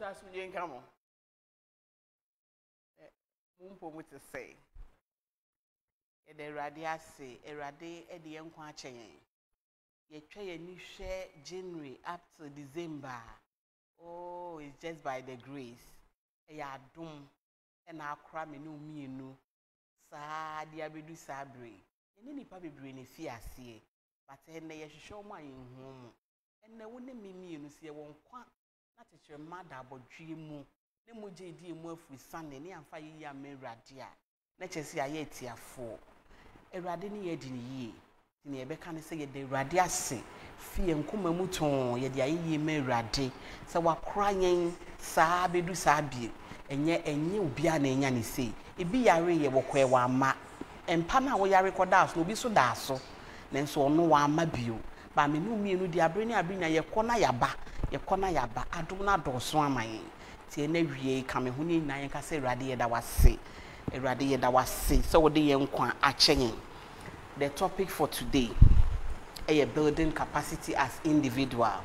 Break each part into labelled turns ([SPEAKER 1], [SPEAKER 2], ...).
[SPEAKER 1] just you come on. Mumpo to say. Radia say, Rade at the young quachain. Ye try a new share January up to December. Oh, it's just by the grace. Ya doom and our cram no me no. Sa diabedu sabre. And any papi brain fear see. But then they show my home. And they wouldn't mean me see one quack. That is your mother, but dream. The mojadi more for Sunday, near 5 years, me radia. Let us see a yet here for a radini yet in ye. In a becan say the radiasi, fee and come muton, yet ye me radi. So we're crying, sabi do sabi, and yet a new biane yanni say, it be a ray wa ma, and pana we are recordas no be so daso, then so no one ma bio. But me no me no dia bring ye corner yaba, I do not do swammy. Tie na wie ka me ho ni nan ka se Awurade da wase Awurade da wase so wo de ye nkwa akyen. The topic for today is building capacity as individual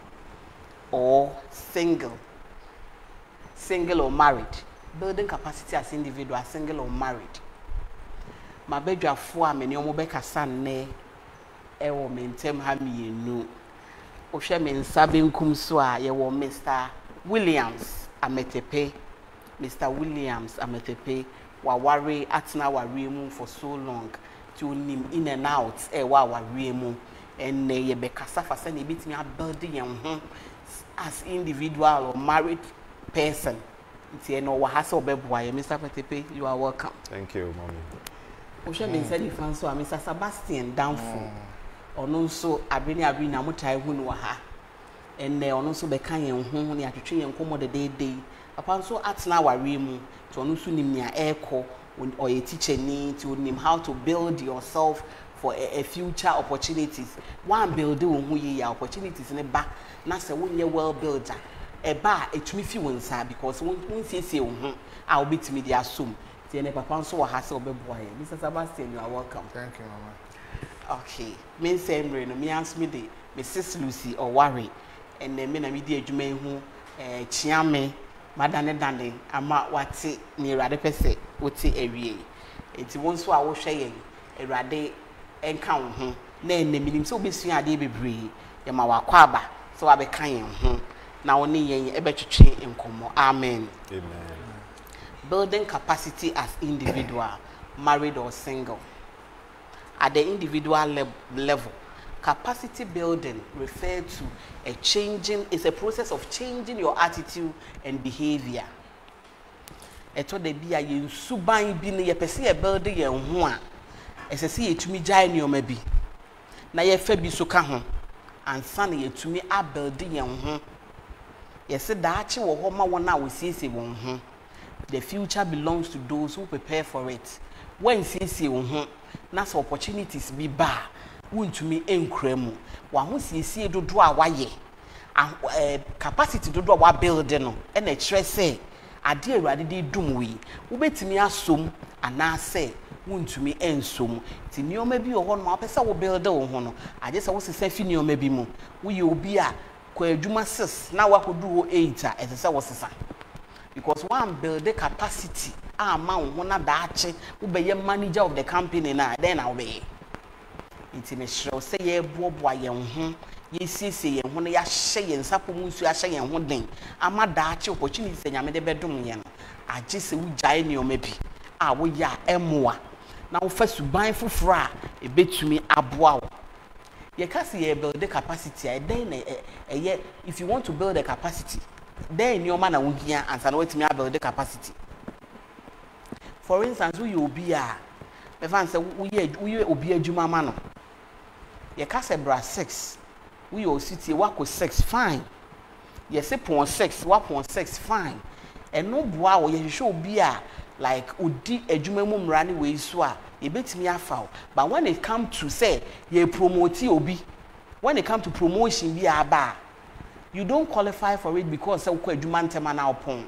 [SPEAKER 1] or single or married. Building capacity as individual, single or married. Ma bedwafo a me ne omo be kasa ne e wo mentem ha mienu. O hwe me nsa benkum so a ye wo Mr. Williams Ametepe, Mr. Williams Ametepe, wawari atna wariemu for so long to him in and out wariemu and ye be kasa fa say na bit me building yen as individual or married person. Nti no wa hasa obeboa ye Mr. Ametepe, you are welcome.
[SPEAKER 2] Thank you, mommy.
[SPEAKER 1] O hwe me say the so Mr. Sebastian Danfo ono so abeni na mutai hu no ha. And they also be kind of home, near to tree and come the day. Upon so at now, I remove to also name near echo or a teacher need to name how to build yourself for a future opportunities. One building who ye opportunities in a back, not a 1 year well builder. A bar, a few because one say, I'll be to me, they assume. The papa so a hassle boy. Mr. Sebastian, you are welcome.
[SPEAKER 3] Thank you, Mama.
[SPEAKER 1] Okay, me same brain, me ask me the Mrs. Lucy or worry. And then me di adwuma hu chiame madane dane ama wate ni Awurade pese wote awie enti won so a wo hwe yen Awurade enka wo ho na eneminim so obesua ade bebre ye ma wakwa aba so abeka yen ho na wo ne yen ebetwetwe enkomo. Amen.
[SPEAKER 2] Amen.
[SPEAKER 1] Building capacity as individual, married or single. At the individual level, capacity building refers to it's a process of changing your attitude and behavior. Eto de bia ye suban bi ne ye pese ye build ye ho a esese ye tumi jai ne o ma bi na ye fa bi so ka ho ansa na ye tumi a build ye ho ye se daache wo ho ma wona wo siesie wo ho. The future belongs to those who prepare for it. When siesie wo ho na so opportunities bi ba wuntumi enkremu wa ho siesie dodo a waye capacity dodo a wa build no e na kire say ade Awurade de dum wi wo betimi asom ana say wuntumi ensom ti nioma bi wo ho no apesa wo build wo ho no age say wo sesa fi nioma bi mu wo ye obi a kwa adwuma 6 na wakodu wo 8 a ese say wo sesa because one build the capacity ama wo ho na daache wo be ye manager of the company na then na wo be inti me show say ye boaboa ye ho ye siesie ye ho na ya hye ye nsapo mu nsu ya hye ye ho den ama daache opportunity se nyame de bedum ye no age se wo jae ne o mabi a wo ya emoa na wo fa suban foforo a ebetumi aboa wo ye ka se ye build the capacity I then if you want to build the capacity then your man na wo hia ansa na wetumi build the capacity. For instance, we obi a me fan say we obi adwuma ma no ye ka se bra 6 we o city wako 6 fine ye se pon 6 wapon 6 fine eno boa wo ye hwe obi a like odi adwuma mu mra ne we so a ye betimi afa. But when it come to say ye promote obi, when it come to promotion bi aba, you don't qualify for it because say ko adwuma ntema na opon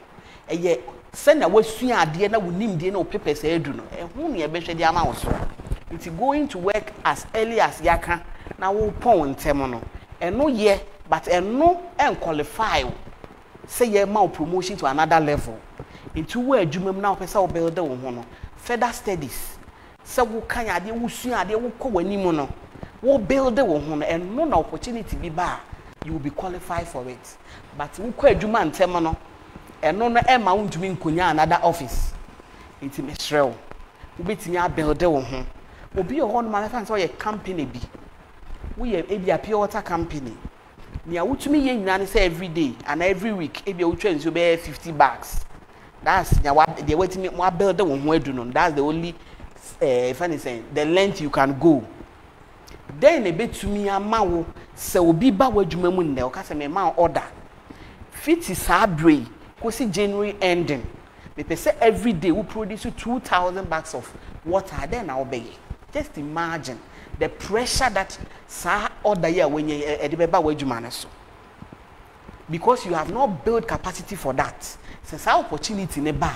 [SPEAKER 1] eye send na wasua ade na wonim de na opepese edu no hu ne ebehwe de ama wo so. It's going to work as early as yaka na wo pon ntem no eno ye but eno en qualify say ye ma promotion to another level into where adwuma mu na opesa wo build wo ho no further studies say wo kan ade wo sua ade wo kɔ wani mu no wo build wo ho no and no na opportunity bi ba you will be qualified for it but wo kɔ adwuma ntem no eno no e ma wo ntumi nkonya another office into mesrew wo betimi a build wo ho obi ho no ma fa say ye company bi wo ye ebi a pure water company nia wutumi ye nyina ne say every day and every week ebi a wutwa nso be 50 bags that's nia they wetimi mo build wo ho adu no that's the only if anything the length you can go then e betumi ama wo se obi ba wadwuma mu nne o ka se me ma order fit sabre kosi January ending me say every day we produce 2,000 bags of water then na obey just imagine the pressure that sa order here when you edibeba wadwuma ne so because you have not built capacity for that since our opportunity ne ba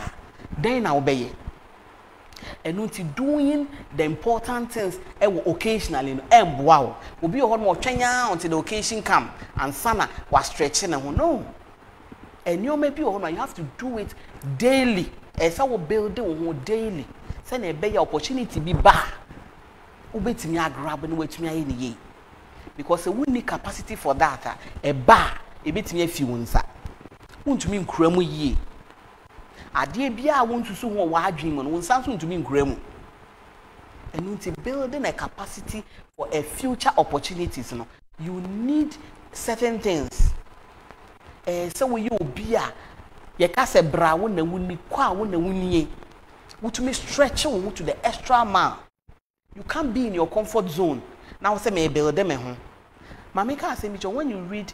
[SPEAKER 1] then na obey and not doing the important things occasionally wow will be a more twenya until the occasion come and sana was stretching and no and you maybe you have to do it daily as our building daily send a better opportunity be ba ubetimi agrab no wetimi aye ne ye because we need capacity for that a ba e betimi afi wonsa untumi nkura mu ye ade bia wonsusu ho wa adwen mu no wonsa so ntumi nkura mu and to building a capacity for a future opportunities no you need certain things so we you be a ye ka se bra wo na wuni kwa wo na wuni wutumi stretch wo to the extra mile. You can't be in your comfort zone. Now say me build them ho. Mama ka say me when you read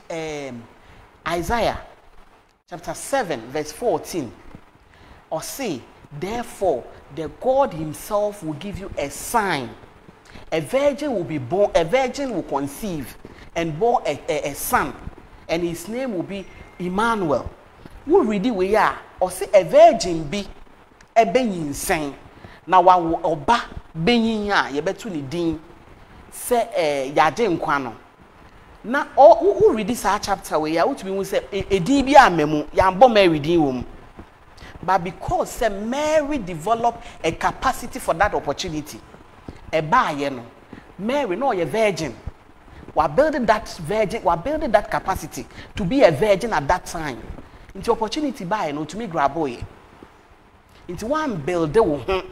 [SPEAKER 1] Isaiah chapter 7 verse 14 or say therefore the God himself will give you a sign. A virgin will be born, a virgin will conceive and born a son and his name will be Emmanuel. Who read it we are or say a virgin be a being insane. Now wa oba benyin a ye betu ni din se yade nkwa no na who read this chapter we ya utumi hu se edin bi amemu ya mbo Mary din wo mu but because say Mary developed a capacity for that opportunity e ba ye no Mary no ye virgin we building that capacity to be a virgin at that time into opportunity by no to me grab boy into one build wo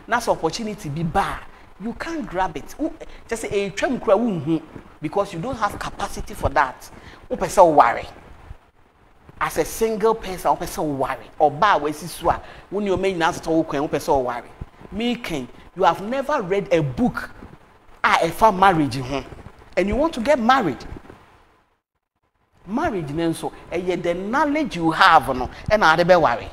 [SPEAKER 1] that's opportunity be bad. You can't grab it. Just say a tram because you don't have capacity for that. Person worry. As a single person, person worry. Or bar where siswa when you may not talk when person worry. Making you have never read a book for marriage and you want to get married. Marriage then so the knowledge you have no and I be worry.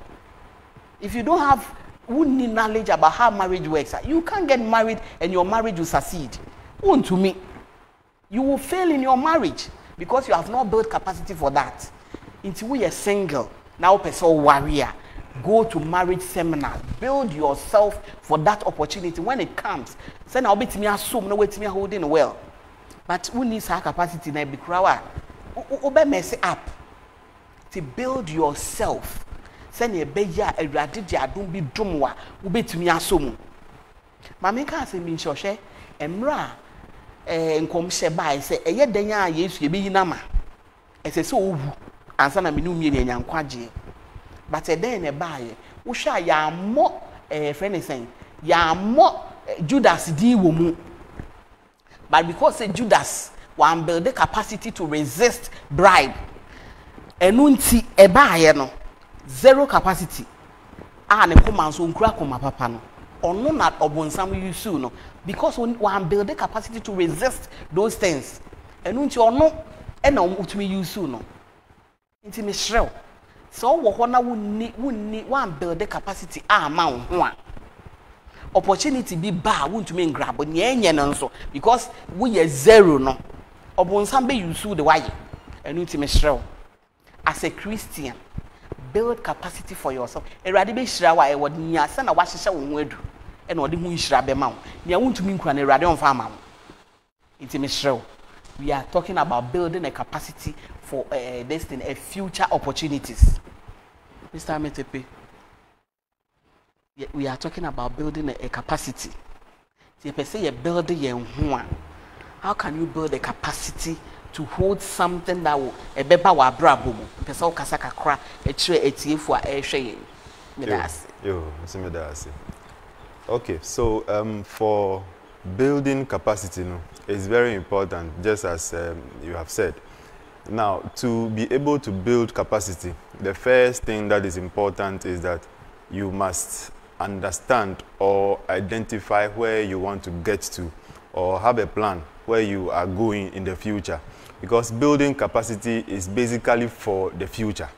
[SPEAKER 1] If you don't have who need knowledge about how marriage works, you can't get married and your marriage will succeed. Won't to me. You will fail in your marriage because you have not built capacity for that. Until we are single, now person warrior, go to marriage seminars, build yourself for that opportunity when it comes. Say now be to me assume no way to me holding well. But who needs our capacity na be krawa? Obe mess up to build yourself. Send a beya a radidi adum bi dumwa ubetumi asomu mama ka say mi nhoshe emra nkomhye bai say eye danya Yesu ebeyi nama ese se owu ansa na menu mie nya nkwaje but den ne bai wo hwa ya mo friend saying ya mo Judas di wo mu but because say Judas wan build the capacity to resist bribe enu nti e bai no zero capacity ne koma so nkura koma papa no ono na obonsam yusu no because one build the capacity to resist those things enu nti ono na utumi yusu no nti me shrew so wo ho na wonni one build the capacity ma wo ho a opportunity bi ba wontumi ngrab nye no nso because we are zero no obonsam be yusu the way enu nti me shrew as a Christian build capacity for yourself. Erade be hira wa e wode nya se na wa hyehyɛ wo ho adu e na wode hu hira be ma wo. Nia wontumi nkura na erade on fa ma wo. Nti me hyerew. We are talking about building a capacity for this thing, a future opportunities. Mr. Ametepe, we are talking about building a capacity. How can you build a capacity to hold something that will
[SPEAKER 3] Okay, so for building capacity, it's very important, just as you have said. Now, to be able to build capacity, the first thing that is important is that you must understand or identify where you want to get to, or have a plan where you are going in the future. Because building capacity is basically for the future.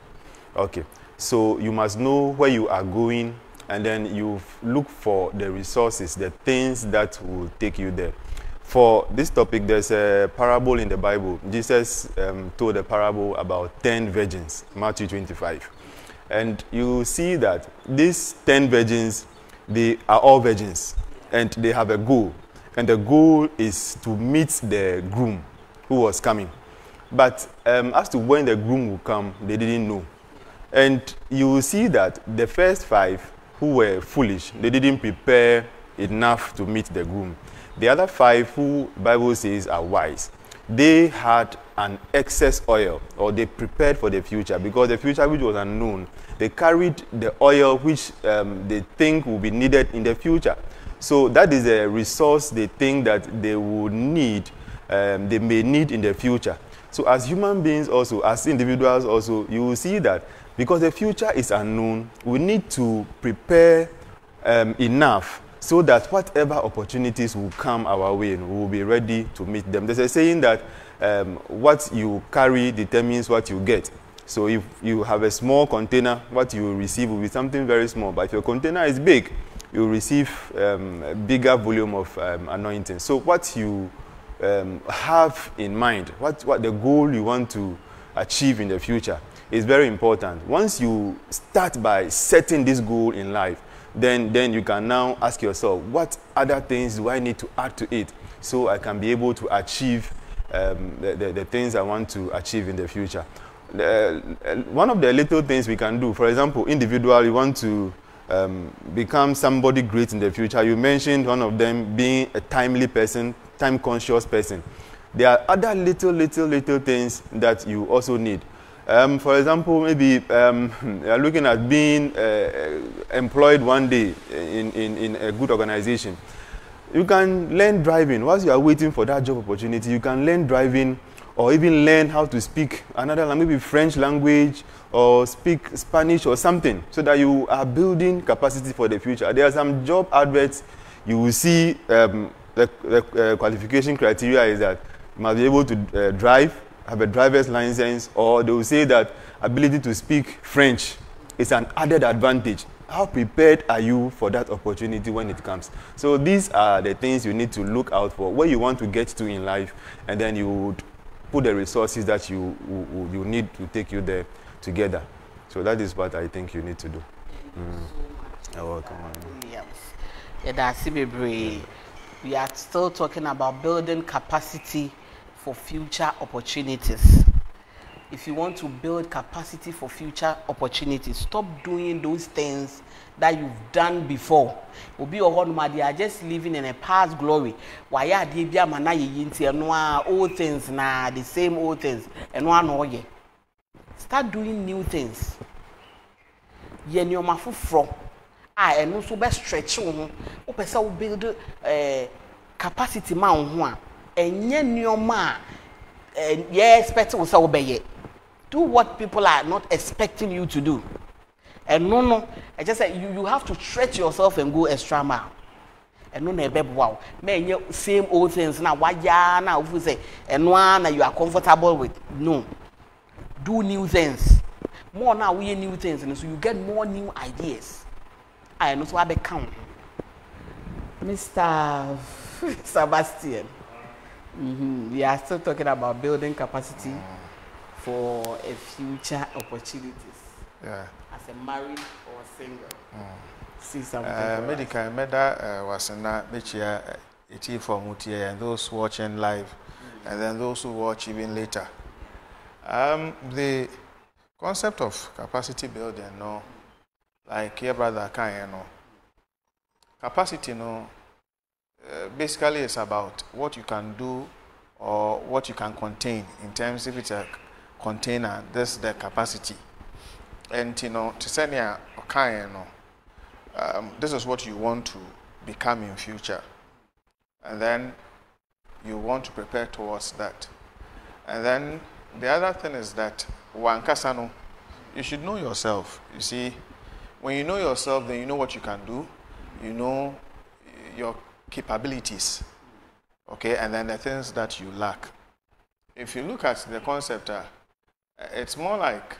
[SPEAKER 3] Okay, so you must know where you are going, and then you look for the resources, the things that will take you there. For this topic, there's a parable in the Bible. Jesus told a parable about 10 virgins, Matthew 25. And you see that these 10 virgins, they are all virgins, and they have a goal. And the goal is to meet the groom who was coming. But as to when the groom will come, they didn't know. And you will see that the first 5 who were foolish, they didn't prepare enough to meet the groom. The other 5 who Bible says are wise, they had an excess oil, or they prepared for the future, because the future which was unknown, they carried the oil which they think will be needed in the future. So that is a resource they think that they would need, they may need in the future. So as human beings also, as individuals also, you will see that because the future is unknown, we need to prepare enough so that whatever opportunities will come our way, we will be ready to meet them. There's a saying that what you carry determines what you get. So if you have a small container, what you will receive will be something very small. But if your container is big, you will receive a bigger volume of anointing. So what you have in mind, what the goal you want to achieve in the future is very important. Once you start by setting this goal in life, then you can now ask yourself, what other things do I need to add to it so I can be able to achieve the things I want to achieve in the future. One of the little things we can do, for example, individual, you want to become somebody great in the future. You mentioned one of them being a timely person, time-conscious person. There are other little things that you also need. For example, maybe you are looking at being employed one day in a good organization. You can learn driving. Whilst you are waiting for that job opportunity, you can learn driving, or even learn how to speak another language, maybe French language, or speak Spanish or something, so that you are building capacity for the future. There are some job adverts you will see. The qualification criteria is that you must be able to drive, have a driver's license, or they will say that ability to speak French is an added advantage. How prepared are you for that opportunity when it comes? So these are the things you need to look out for, where you want to get to in life, and then you would put the resources that you need to take you there together. So that is what I think you need to do. You're welcome.
[SPEAKER 1] Yes. We are still talking about building capacity for future opportunities. If you want to build capacity for future opportunities, stop doing those things that you've done before. Obi ohonuma, they are just living in a past glory. Why are they be amana yinti enwa old things na the same old things enwa no ye. Start doing new things. Ye nyoma fufro. And also be stretch wo. O pese wo build capacity ma wo ho a enye nyoma ye expect wo se wo be ye. Do what people are not expecting you to do. And no, I just said you have to stretch yourself and go extra mile. And no, wow, man, same old things now. Why now? If you say and one you are comfortable with, no, do new things. More now, we new things, and so you get more new ideas. I know so I become Mr. Sebastian. We are still talking about building capacity for a future opportunities.
[SPEAKER 2] Yeah.
[SPEAKER 1] As a married or single. See something.
[SPEAKER 2] Medical was in that which it for Mutia and those watching live. and then those who watch even later. The concept of capacity building, no, like your brother can, no, capacity, no, basically is about what you can do or what you can contain in terms if it's a container, this is the capacity. And you know, to send you kind, this is what you want to become in future, and then you want to prepare towards that. And then the other thing is that wankasano, you should know yourself. You see, when you know yourself, then you know what you can do, you know your capabilities, okay, and then the things that you lack. If you look at the concept, it's more like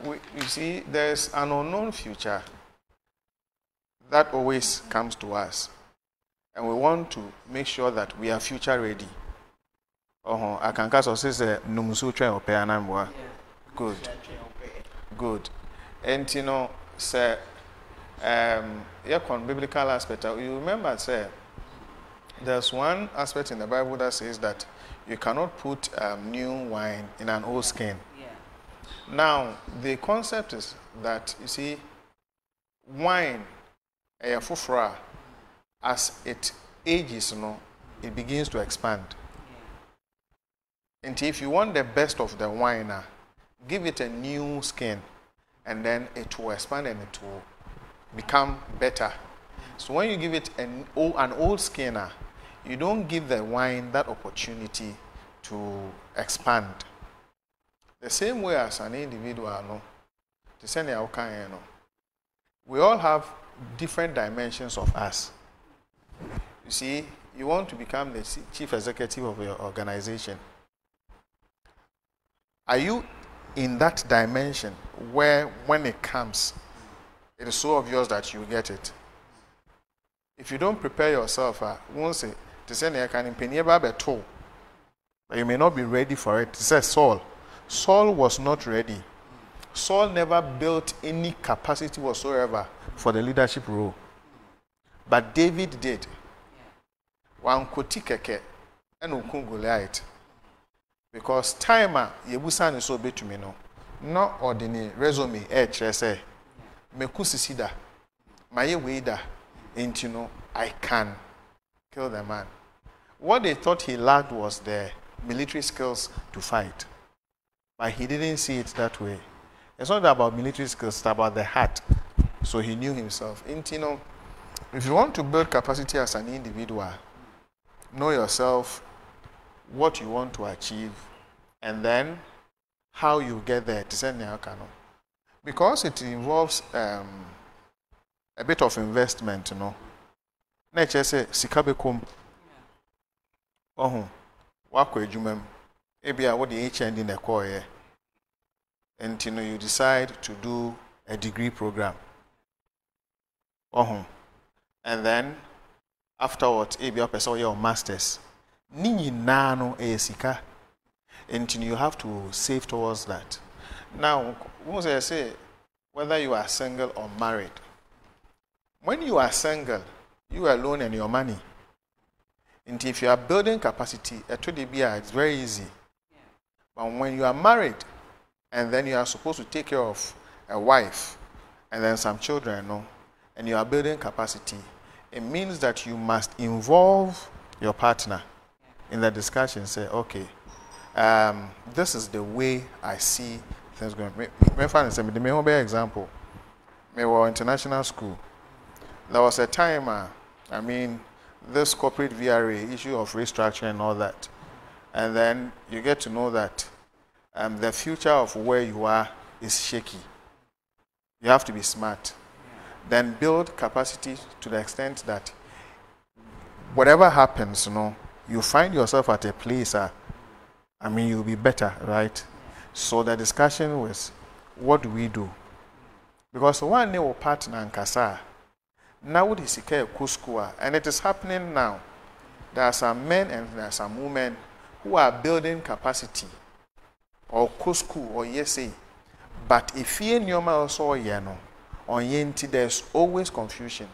[SPEAKER 2] you see, there's an unknown future that always comes to us, and we want to make sure that we are future ready. I can cast us as a numusu train or peanamwa. Good. Good. And you know, say, biblical aspect. You remember, say, there's one aspect in the Bible that says that you cannot put new wine in an old skin. Now, the concept is that, you see, wine, as it ages, it begins to expand. And if you want the best of the wine, give it a new skin, and then it will expand and it will become better. So when you give it an old skin, you don't give the wine that opportunity to expand. The same way as an individual, we all have different dimensions of us. You see, you want to become the chief executive of your organization. Are you in that dimension where, when it comes, it is so obvious that you get it? If you don't prepare yourself, won't say to send a can in but you may not be ready for it. It says Saul. Saul was not ready. Saul never built any capacity whatsoever for the leadership role. But David did. One koti keke and Goliath. Because timer, Yebusan is so big to me no. Not ordinary resume, say, Mekusisida, Maye Weda, and you know, I can kill the man. What they thought he lacked was the military skills to fight. But he didn't see it that way. It's not about military skills, it's about the heart. So he knew himself. And you know, if you want to build capacity as an individual, know yourself, what you want to achieve, and then how you get there. Because it involves a bit of investment, you know. Nature say sikabekum. Wako ejumem. Ebia what the HND in the core, and you know you decide to do a degree program. And then afterwards, ebia person your masters. Nini nano sika, and you have to save towards that. Now, once I say whether you are single or married, when you are single, you are alone and your money. And if you are building capacity, it's very easy. But when you are married, and then you are supposed to take care of a wife, and then some children, and you are building capacity, it means that you must involve your partner in the discussion. Say, okay, this is the way I see things going. My example, we were international school. There was a time, this corporate VRA issue of restructuring and all that. And then you get to know that the future of where you are is shaky. You have to be smart. Then build capacity to the extent that whatever happens, you find yourself at a place, you'll be better, right? So the discussion was, what do we do? Because one new partner in Kasa, now what is Kuskua, and it is happening now. There are some men and there are some women who are building capacity, or Kusku, or Yesi. But if you also yano, on Yenti, there's always confusion.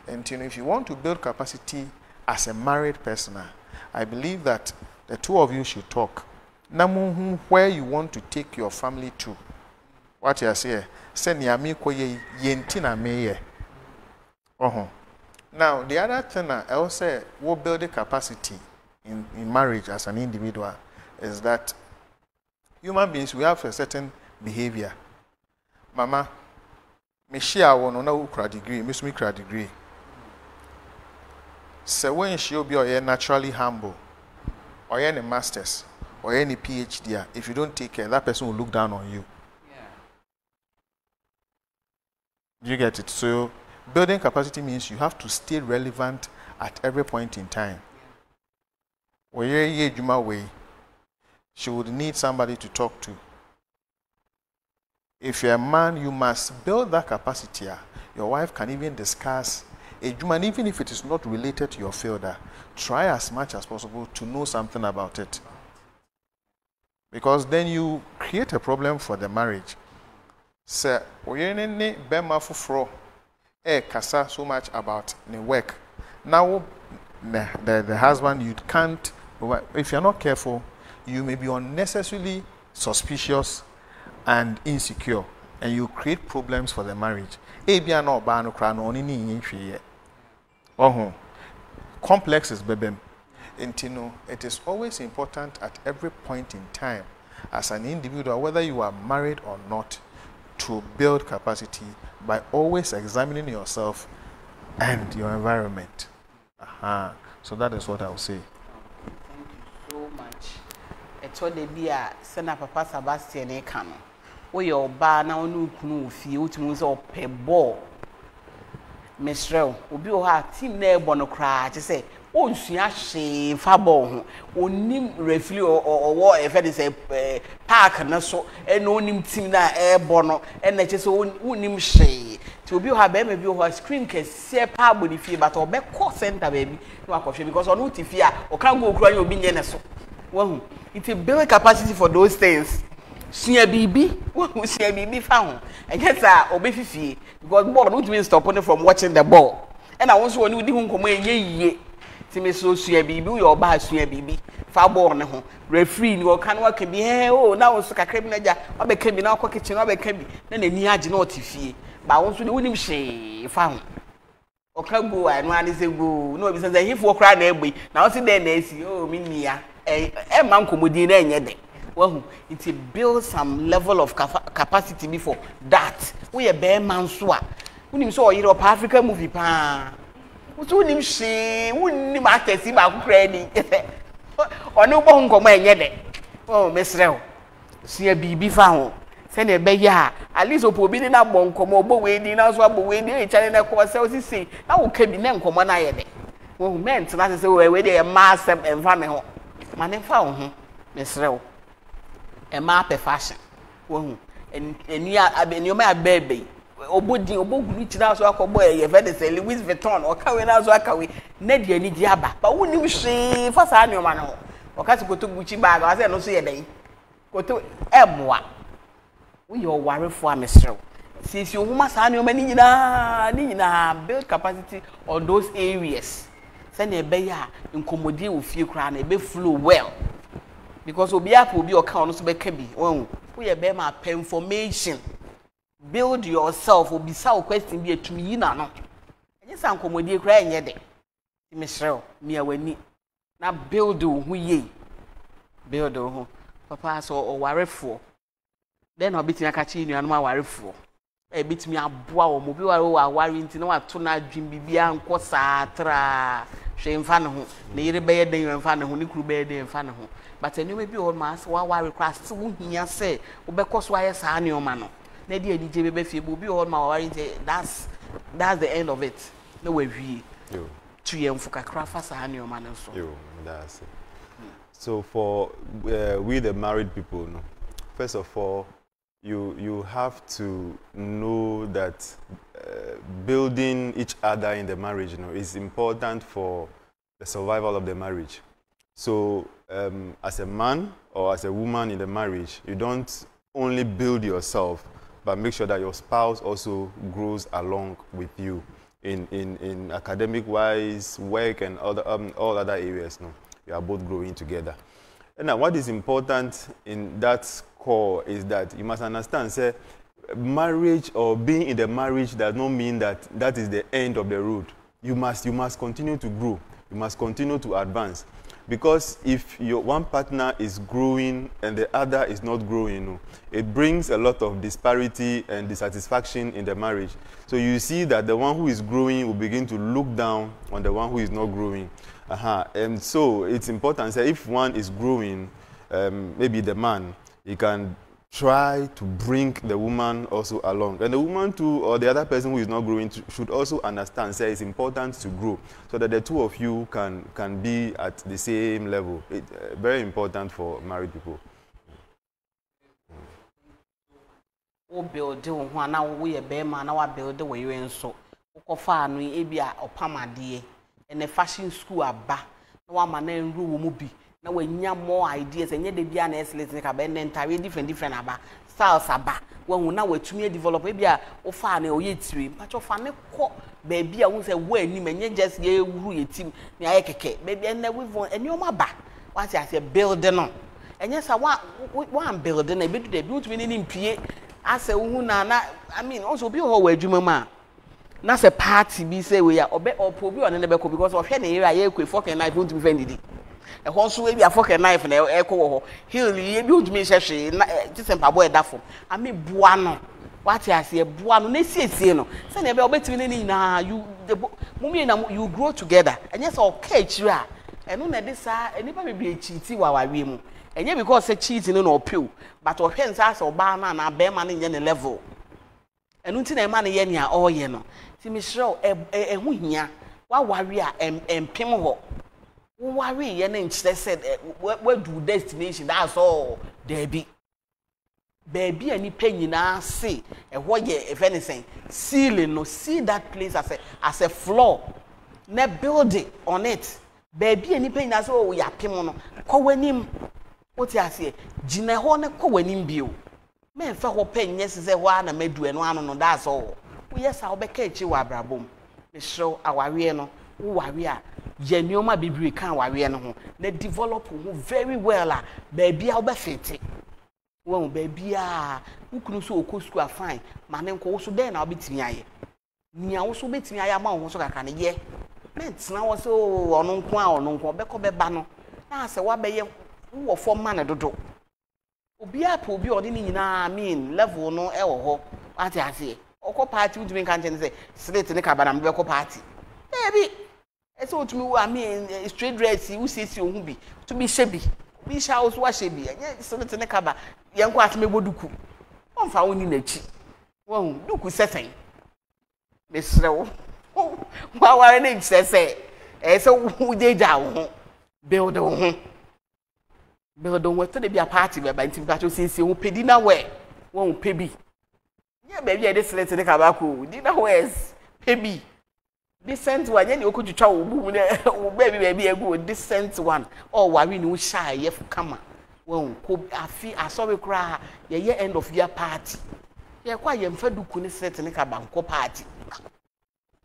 [SPEAKER 2] And if you want to build capacity as a married person, I believe that the two of you should talk. Namu where you want to take your family to. What you say? Send yami koye yentina meye. Now the other thing I will say, we build the capacity in marriage as an individual is that human beings, we have a certain behavior. Mama, me share one on a degree, miss me degree. So when she will be naturally humble, or any masters, or any PhD, if you don't take care, that person will look down on you. Yeah. You get it? So building capacity means you have to stay relevant at every point in time. She would need somebody to talk to. If you're a man, you must build that capacity. Your wife can even discuss a human, even if it is not related to your field. Try as much as possible to know something about it. Because then you create a problem for the marriage. So, kasa so much about the work. Now, the husband, you can't, if you're not careful, you may be unnecessarily suspicious and insecure, and you create problems for the marriage. Complex is bebem. It is always important at every point in time, as an individual, whether you are married or not, to build capacity by always examining yourself and your environment. So that is what I will say.
[SPEAKER 1] Thank you so much. Eto de bia sena Papa Sebastian e ka no. Wo ye oba na onu kunu ofie otimu se opebo. Mesrel, obi o ha team na ebo no kra che se onsua hwe fa ball ho. Onim referee owo e fe de se park na so e no onim team na ebo no e na che se onim hwe. Ti obi o ha be ma bi o ha screen kese pa bo di fie but obe call center baby no akohwe because onu ti fie a o kan go okura nya obi nye ne so. Wahu it will build capacity for those things. Sua bibi, sua bibi fa ho. And yes obe fifie because ball don't mean stop from watching the ball. And I want to oni di hu nkomo enye ti me so sua bibi wo your ba sua bibi fa ball ne ho. Referee ni o kan wa ka bi na wo so kakra bi na ja obeka bi na akọ kitchen obeka bi na nani age na otifie. Ba wo so de wonim hwe fa ho. Oka go anu ani se go no obi se hifo kra na egbe na wo se de na esi mi nia man komodi na enye de wahu it build some level of capacity before that we a bear man so a unim so oyire of Africa movie pa unim she unim actors ba ku kra ni onu bo nkomo enye de mesrew sia bibi fa ho se na be ya at least opo bi na bo nkomo obo we di na so abo we di e chale na ko se osisi na wo ka bi na nkomo na ye de wahu men tena se we de massive environment ho mane fa ho mesrew e ma pe fashion wahu eni abeni o ma bebe obodi oboguru tira so akobo e fe de se Louis Vuitton o kawe na so akawe na de ani di aba ba wonim hwe fa sa ne o ma no o ka se koto Gucci bag wa se no so ye den koto emoa we your worry for mesrew si ohuma sa ne o ma ni nyina build capacity on those areas say na ebe ya nkomodi ofie kra na ebe flow well because obi apo obi o ka ono so be ka bi won we be ma pay information build yourself obi sa o question bi etumi yi na no enye sa nkomodi kra enye de mesrew mi awani na build hu ye build hu papa so o warefo then obitimi aka chi nuanu ma warefo e bitimi aboa o mo bi ware nti na wato na adwin bibia nko saatra hwe mfa ne ho na yire be ye den mfa ne ho ne kuru be ye den mfa ne ho but anyway bi o ma se wa ware class wo hia se wo be koso aye sa ne o ma no na di anije be fie bo bi o ma ware nti that's the end of it no we hwie yo tu ye mfuka kra fa sa ne o ma no so
[SPEAKER 3] yo that's it. So for we the married people, no, first of all, you have to know that building each other in the marriage, you know, is important for the survival of the marriage. So as a man or as a woman in the marriage, you don't only build yourself, but make sure that your spouse also grows along with you in academic wise, work and all other areas. No, you are both growing together. And now, what is important in that core is that you must understand, say, marriage or being in the marriage does not mean that that is the end of the road. You must continue to grow. You must continue to advance. Because if your one partner is growing and the other is not growing, it brings a lot of disparity and dissatisfaction in the marriage. So you see that the one who is growing will begin to look down on the one who is not growing. And so it's important, say, if one is growing, maybe the man, he can try to bring the woman also along. And the woman too, or the other person who is not growing, should also understand, say, it's important to grow, so that the two of you can be at the same level. It's very important for married people.
[SPEAKER 1] O build one now we a bear man, now build the way you and so. Okofa no ebia opamade and the fashion school aba. No one man and rule mubi. Now when you more ideas and yet the bia na eslet ka be entire different aba styles aba. When we now we to me develop ebia ofa na oyetiri. But ofa ne ko baby a won say we ni menye just ye wuru ye team na aye keke. Baby and we and you ba. What I say building no. And yes, one building a bit the build me in pie. I say na I mean also be ho adwuma ma. Na say party be say we are obe obi on ne be ko because of hwe na area ye kwe fork and knife won't be friendly. E ho so we be a fork and knife na e ko ho. Hill ye bi won't me hwehwe na just empabo e da fo. I mean bua no. What I say bua no na siesie no. Say na be obetimi ni na you mummy na you grow together. And yes okay chiri a. Eno na de sa enipa be cheat wa wawe mu. Enye because say cheating no opio but ohwe nsa asa oba na be ma ne nye level enu nti na ma ne ye ne a oye no ti mi hrew ehu hia wa ware a empem ho wo ware ye na nkyere said we do destination that's all there be baby ani panyina say ehwo ye if anything ceiling no see that place as a floor na building on it baby ani panyina say oh ya pem no ko wanim what you say? Gina hone ko wanim bio. Me fa ho pen yes say ho na madu eno ano no that's all. We yes a obeka echi wa abrabom. Me hrew aware no wo ware a ye nioma bibiri kan ware no ho na develop ho very well a baby a obefete. Won baby a ukunu so okosku a fine. Mane nko wo so den na obetimi aye. Nia wo so betimi aye ma ho so kaka ne ye. Me tena wo so ono nko obeko beba no. Na se wa be ye wo for man dodo obi apa obi odi ni nyina mean level no e wo ho ati ase okọ party udumi kan chen say slate ne kabana mbe ko party baby e so utumi wo mean straight dress wo sisi ohun bi to bi shebi bi sha wo so wa shebi enye slate ne kaba ye nko atime boduku on fa woni na chi wo duku sesen mesrewo wa wa ne sese e so wo deja wo build wo build on what to be a party by intimidation since you pay dinner where one pay be. Yeah, baby, I just let the cabacco. Dinner where's pay be. Decent one, then you could chow baby, a good decent one. Oh, why we no shy, yef come. Won't cope, I feel I saw a cry, yeah, end of year party. Yeah, quite young for do couldn't set in a cabanco party.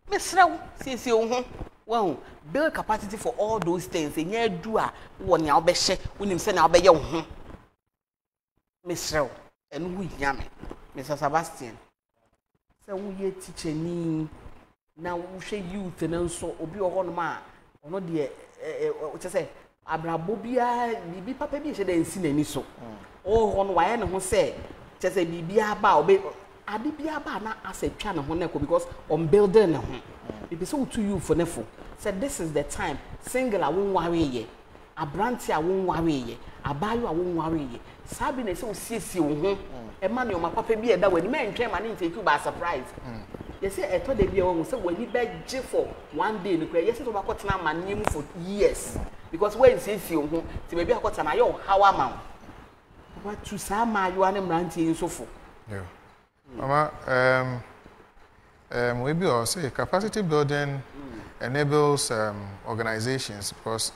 [SPEAKER 1] Miss Row, says you. Well, build capacity for all those things. And you do a one now be she when him say now be young. Miss Row, and we yammy, Mr. Sebastian. So we teacher ni now we say youth and so obi on ma or not the what you say Abrabobia bibi papa bi she dey sin ani so. Oh on why na ho say just say bibia ba obi adibia ba na asetwa ne ho na ko because on building ne ho. If so to you for nefo said this is the time single I won't worry ye abranti I won't worry ye abayo I won't worry ye sabi na say see wo ho e ma ne o ma papa bi e da wani men twen ma ne take you by surprise you say e to de bi o say wani be je for one day no kra you say to ba kotena manim for years because when see wo ho ti be bi akota na yo how am what to sama you an mranti so for
[SPEAKER 2] yeah mama we be also capacity building enables organizations because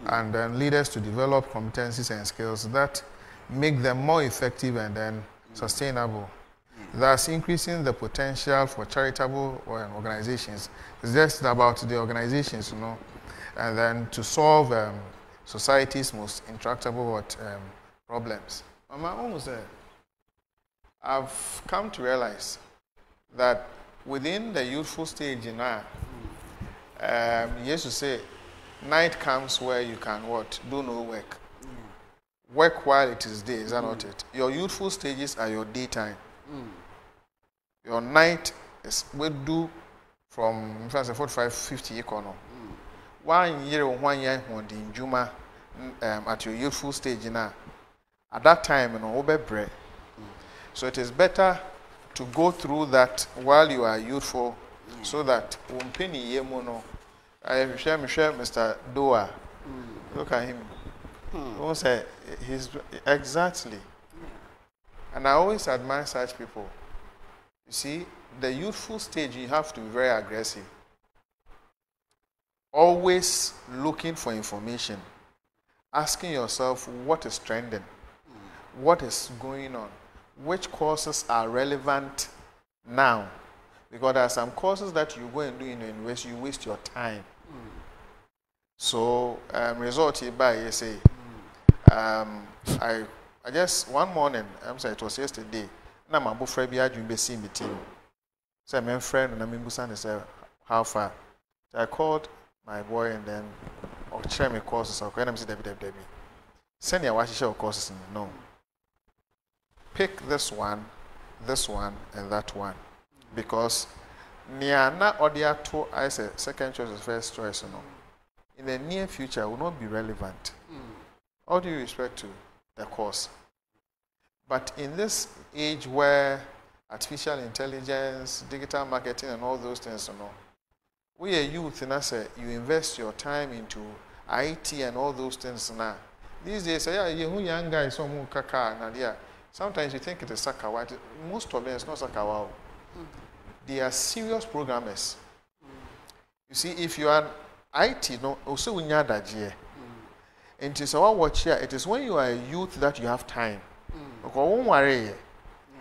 [SPEAKER 2] and then leaders to develop competencies and skills that make them more effective and then sustainable, thus increasing the potential for charitable organizations. It's just about the organizations, and then to solve society's most intractable problems. Mama almost said, I've come to realize that within the youthful stage now, used to say, night comes where you can what? Do no work. Work while it is day, is that not it? Your youthful stages are your daytime. Your night is we do from 45, 50 econo. 1 year or 1 year in Juma at your youthful stage now. At that time, you know, bread. So it is better to go through that while you are youthful, so that penny yemono. I share Mr. Doa. Look at him. Won't say he's exactly. And I always admire such people. You see, the youthful stage, you have to be very aggressive. Always looking for information. Asking yourself what is trending, what is going on, which courses are relevant now. Because there are some courses that you go and do in the university, you waste your time. So, result by you say, I just one morning, I'm saying it was yesterday, and I'm about to be at the meeting. So my friend and I'm in Busan and said, how far? So I called my boy and then share my courses. Okay, and I'm saying, Debbie. Send your watch your courses. No. Pick this one, and that one. Because Niana or the two, I say second choice is first choice. No. In the near future will not be relevant. All due respect to the course. But in this age where artificial intelligence, digital marketing, and all those things, you know, we are youth, and I say you invest your time into IT and all those things now. These days, yeah, you young guys, some kaka, and sometimes you think it is Sakawa. Most of them is not Sakawa. They are serious programmers. You see, if you are IT, no, also when you are that year. And it is our watch here. It is when you are a youth that you have time. Because when you are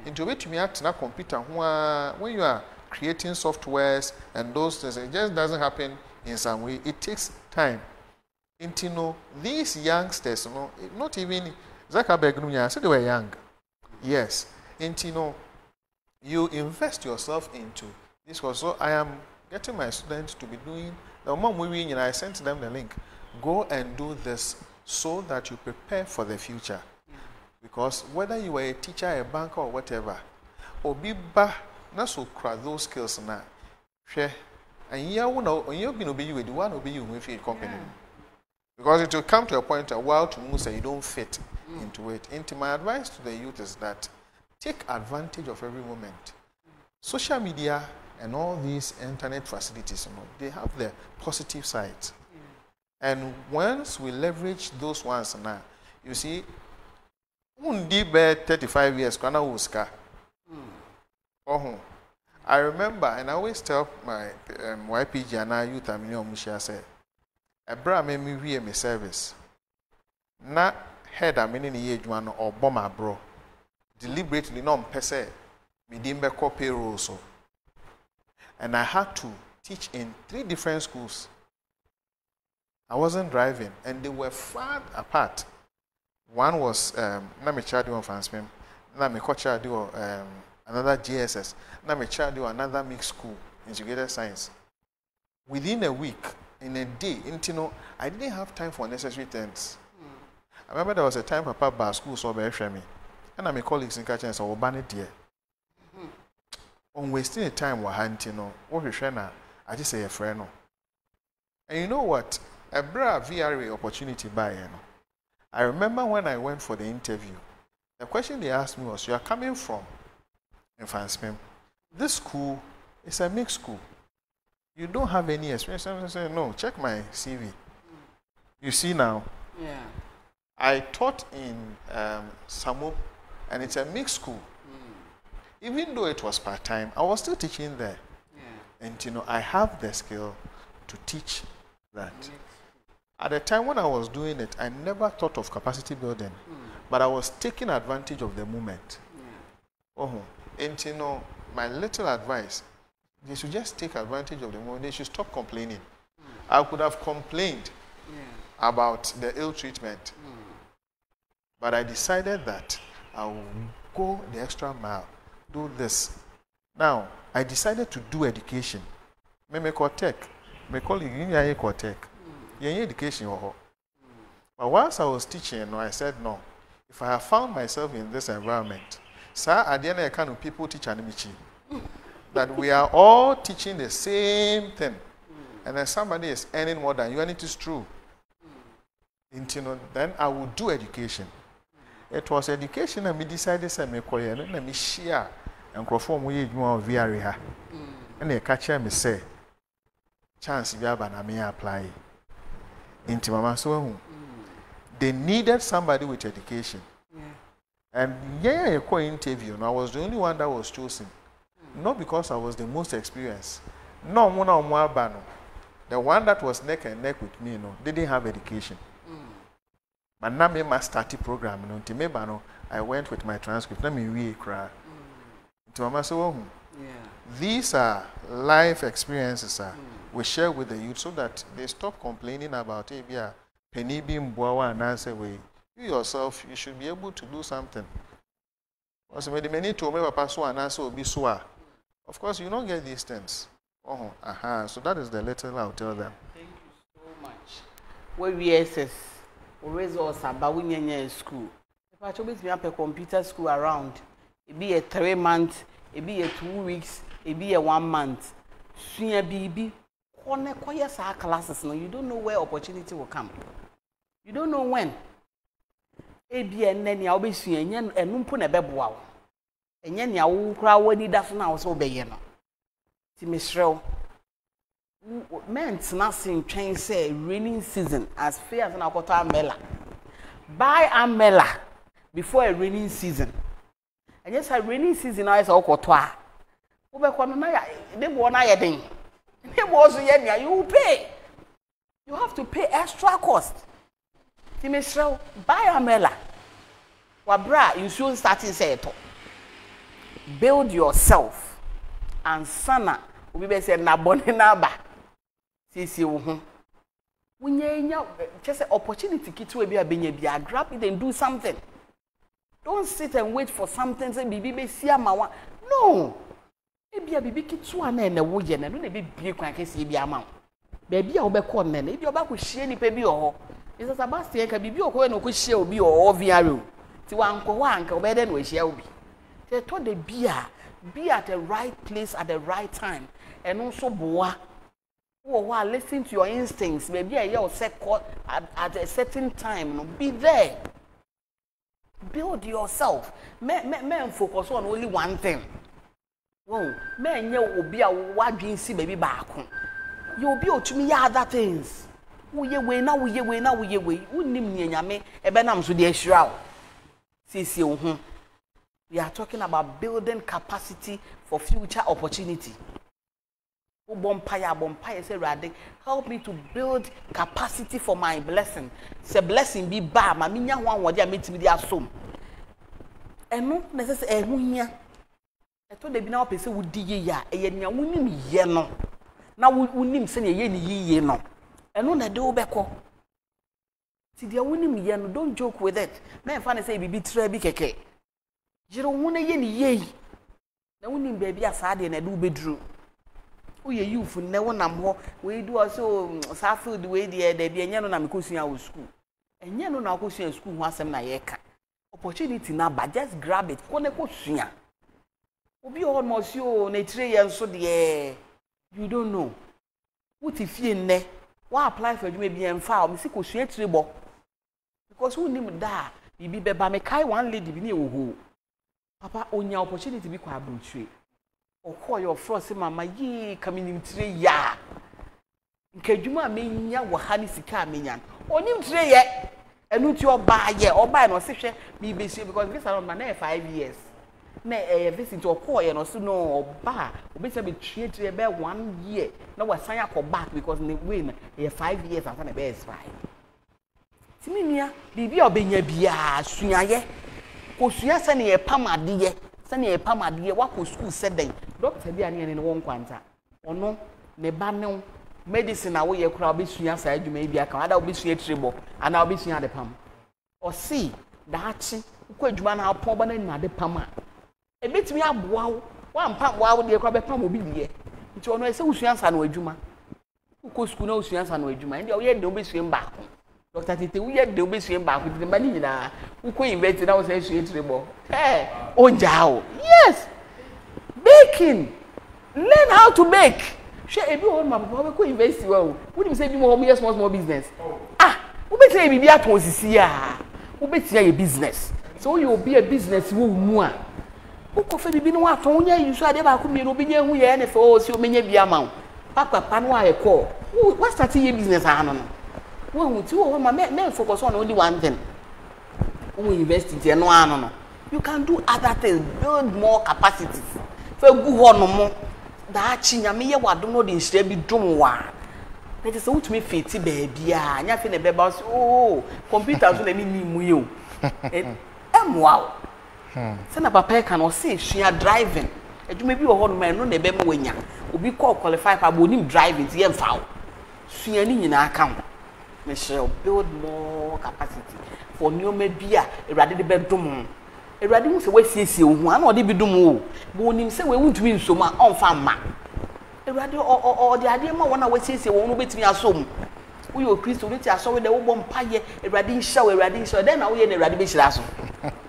[SPEAKER 2] into which you act in a computer, when you are creating softwares and those things, it just doesn't happen in some way. It takes time. And you know, these youngsters, you know, not even Zuckerberg, said they were young. Yes. And you know, you invest yourself into this course. So I am getting my students to be doing the moment we win, I sent them the link. Go and do this so that you prepare for the future. Because whether you are a teacher, a banker, or whatever, obiba na so cra those skills na. And you know, you're going to be with one will be you with your company. Because it will come to a point a while to move, you don't fit into it. And my advice to the youth is that take advantage of every moment. Social media and all these internet facilities, you know, they have their positive sides. And once we leverage those ones now, you see, 35 years, I remember, and I always tell my YPG and our youth, I say, a bra made me read my service. Not head a minute age one or bomber bro. Deliberately, no, per se, me didn't be copy rules. And I had to teach in 3 different schools. I wasn't driving, and they were far apart. One was Namichadi of Fansmim, Namikochadi or another GSS, Namichadi or another mixed school, integrated science. Within a week, in a day, I didn't have time for necessary things. I remember there was a time Papa bar school saw very me, and my colleagues in Kachin said, "Oh, ban it dear." On wasting the time we're hunting, what we I just say a friend. And you know what? A bra VRA opportunity by I remember when I went for the interview, the question they asked me was, you are coming from in Fansmim. This school is a mixed school. You don't have any experience. I said, no, check my CV. You see now, I taught in Samu, and it's a mixed school. Even though it was part-time, I was still teaching there. And I have the skill to teach that. At the time when I was doing it, I never thought of capacity building, but I was taking advantage of the moment. And my little advice, they should just take advantage of the moment. They should stop complaining. I could have complained about the ill treatment. But I decided that I will go the extra mile, do this. Now, I decided to do education. Me call tech. Me call you call tech. Education. But once I was teaching, I said, no. If I have found myself in this environment, sir, at the end of the kind of people teach animichi. That we are all teaching the same thing. And then somebody is earning more than you, and it is true. Then I will do education. It was education, and we decided to make me share and perform with more VR. And they catch me say, chance you have and I apply. Into Mama so they needed somebody with education. And I interview, and I was the only one that was chosen. Not because I was the most experienced. No, the one that was neck and neck with me, didn't have education. But now me my starting program, I went with my transcript. Let me read cry. These are life experiences we share with the youth so that they stop complaining about penny being boa and answer way. You yourself, you should be able to do something. Also, many to me pass one answer be so. Of course, you don't get these things. So that is the little I'll tell them.
[SPEAKER 1] Thank you so much. Where we assess, always also about when you're in school. If I told me up a computer school around, it be a 3 months, it be a 2 weeks, it be a 1 month. Senior baby, classes. No, you don't know where opportunity will come. You don't know when. Ebi eneni a obesu enye enumpo na beboa wo enye ne awo kura wani dafo na wo so obeye no ti misrew meant nothing train say raining season as fair as na kwota umbrella buy umbrella before a raining season and yes a raining season na is okoto a wo be kwa no na ya de bo na ye den de bo so ye nia you pay, you have to pay extra cost. Timesrel, buy umbrella. Wabra, you should start to say it. Build yourself. And sana, we be say na bone na ba. Sisi wo. When you just an opportunity to be a grab it and do something. Don't sit and wait for something say bibi see ama. No. Ebi a bibi kitu ana na wo ye na no na be bie kwan kesi ebi ama. Baby a wo be call na na ebi oba ko hie ni pa bi oho. It's a Sebastian can be your no could share be or VR. To uncle one, or better than we shall be. They told the be at the right place at the right time, and also boa. Oh, while listening to your instincts, maybe a set at a certain time, be there. Build yourself. Men focus on only one thing. Whoa, men will be a what dream see baby back. You'll be to me other things. We now we nim nyame ebenam so de ahira. Sisi we are talking about building capacity for future opportunity. Bompire say rade help me to build capacity for my blessing. Say blessing be ba ma minya ho anwode a metimi de asom. Eno na say ehu hia. Eto de bi na opese wudi ye ya eye nya wonim ye no. Na wonim se ne ye ni yiye no. And when they do beko, see the winning me, don't joke with it. Men fan say be trebi keke. You don't want to ye. The winning baby a sad and a do bedroom. Oh, you for no one more. We do also suffer the way they be a yan on our school. And yan on our school once a yeka. Opportunity now, but just grab it. Kone kosunya. Obi almost you nature and so the you don't know. What if you ne? Why apply for you maybe and file me see ko because who nim da bibi beba me kai one lady bi ne wo papa onya opportunity bi kwa abrochue o call your friend say mama yi coming tire ya nkadwuma menya wo ha ni sika menya onim tire ye enu ti oba ye oba no se hwe me be see because this around na 5 years na visit or call no so no oba obi say be tire be 1 year na we san back because the way 5 years after na be expire timinia bibi obenya bia suaye ko sua se ne ye pamade wa ko school se den doctor bia ne won kwanta ono ne ba ne medicine na wo ye kura obesua sa adwuma bi aka ada obesua trebo ana obesua de pam o see daachi ko adwuma na apon ba na ni ade pam a ebetimi aboa wo wa mpam wa wo de kura be pam obi die nti ono ese usua sa na adwuma ko school na usua sa na adwuma ndi o ye de obesua mba Dr. Tite we ye de obesua mba ko de mani nyina ko invest na wo say sua trebo onjao yes baking learn how to bake share ebi won ma papa ko invest well we dey say bi mo home small business we bet say bi aton sisi we bet say business so you be a business wo mu a ko fa bibi no aton nya yi so ade ba ko mi no bi nya hu ye ne fa o si o menya bi ama papa no aye ko what start your business ano no wo ti wo ma me focus on only one thing we invest in no ano no you can do other things build more capacities fa gu ho no mo da chi nyame ye wadom no de nhire bi dom wa it is what me fiti baby a nya fe ne beba so computer so na ni mu ye o wow se na papa ka no se hua driving adwuma bi wo ho no ma no na be ma wanya obi call qualify pa bo nim driving ti ye mfa wo hua ni nyina aka ho me shall build more capacity for new bi a ewrade de be dom Eradi mu se wasiesie ohu ana ode bidum o bo nim se we wuntumi nsoma onfa ma Eradi o de ade ma wona wasiesie wo no betimi asom wo yo Kristo leti aso we de wo bom paye Eradi nhya den na wo ye na Eradi be hyira so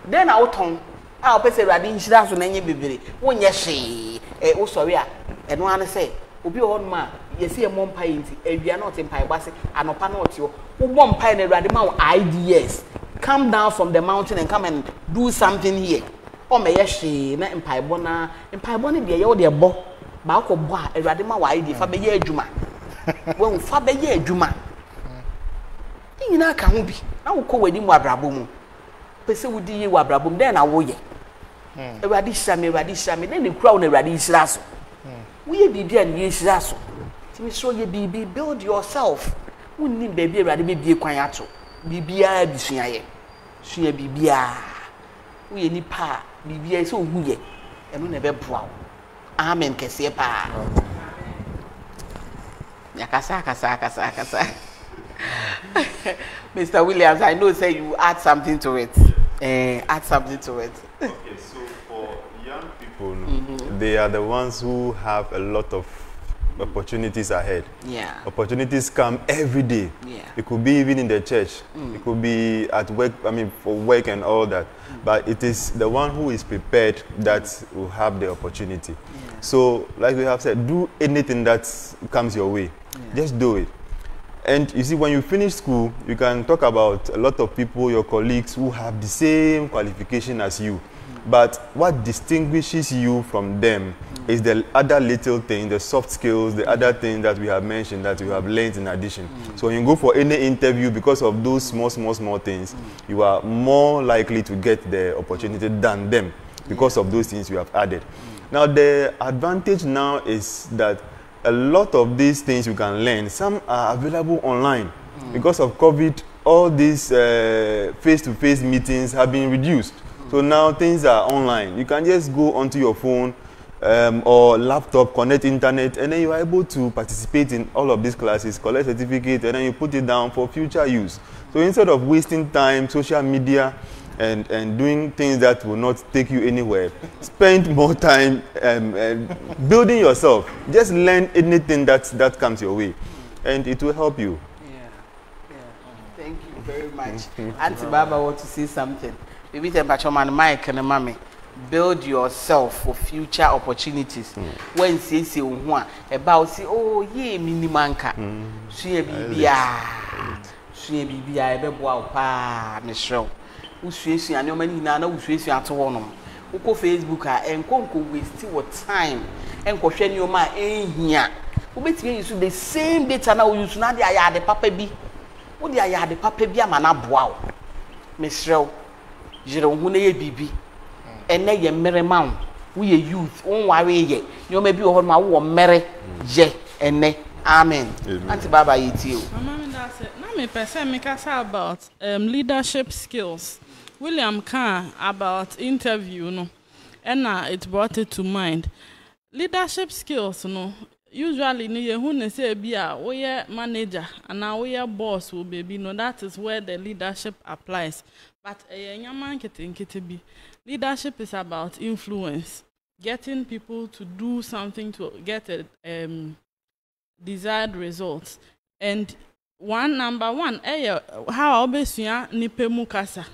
[SPEAKER 1] den na wo ton a o pese Eradi nhyira so na nye bebere wo nye hwe wo sori a eno ane se obi o no ma yesi e mom paye nti awia na o te paye gbase anopa na o te wo bom paye na Eradi ma wo ideas come down from the mountain and come and do something here. O me ye na mpaebo na de ye wo de bo ba ko bo a Awurade ma wa ide fa be ye adwuma. Wo fa be ye adwuma. Nyina ka ho bi. Na wo ko wadi mu abrabo mu. Pese wo di ye wo abrabo mu den na wo ye. Awurade hira me den ne kura wo na Awurade hira so. Wo ye bibi an ye hira so. Ti me so ye bibi build yourself. Wo ni baby Awurade be bie kwan ato. Bibia bisuaye sua bibia wo ye nipa bibia so hu ye eno na be boa amen kese pa ya kasa Mr. Williams, I know say you add something to it. Okay,
[SPEAKER 3] so for young people, they are the ones who have a lot of opportunities ahead.
[SPEAKER 1] Yeah.
[SPEAKER 3] Opportunities come every day.
[SPEAKER 1] Yeah.
[SPEAKER 3] It could be even in the church. It could be at work, for work and all that. But it is the one who is prepared that will have the opportunity. Yeah. So, like we have said, do anything that comes your way. Yeah. Just do it. And you see, when you finish school, you can talk about a lot of people, your colleagues, who have the same qualification as you. But what distinguishes you from them is the other little thing, the soft skills, the other things that we have mentioned that you have learned in addition. So when you go for any interview, because of those small things, you are more likely to get the opportunity than them because of those things you have added. Now, the advantage now is that a lot of these things you can learn, some are available online. Because of COVID, all these face-to-face meetings have been reduced. So now things are online. You can just go onto your phone or laptop, connect internet, and then you are able to participate in all of these classes, collect certificate, and then you put it down for future use. So instead of wasting time, social media, and doing things that will not take you anywhere, spend more time building yourself. Just learn anything that comes your way, and it will help you.
[SPEAKER 1] Yeah. Thank you very much. Auntie Baba wants to say something. Maybe temperature man, Mike and mommy. Build yourself for future opportunities. When say about say, oh yeah, minimanka. She bibia ebe boa pa Michelle. Usuesi and your money na usuesi at one. Uko Facebook and conco waste your time and question your ma here. Ubeti use the same data now use na dia the papa bi. Wo dia ya the papa bi amana boa. Michelle jere hu na ye bibi ene ye mere ma wo ye youth won ware ye yo ma bi ho ma wo mere ye ene amen anti baba yitio
[SPEAKER 4] mama that's it na me person me kasa about leadership skills. William Khan about interview no and it brought it to mind. Leadership skills no usually no you who say be a we manager and now we boss will baby no that is where the leadership applies. But leadership is about influence, getting people to do something to get a desired results. And number one, how obesua nipe mukasa.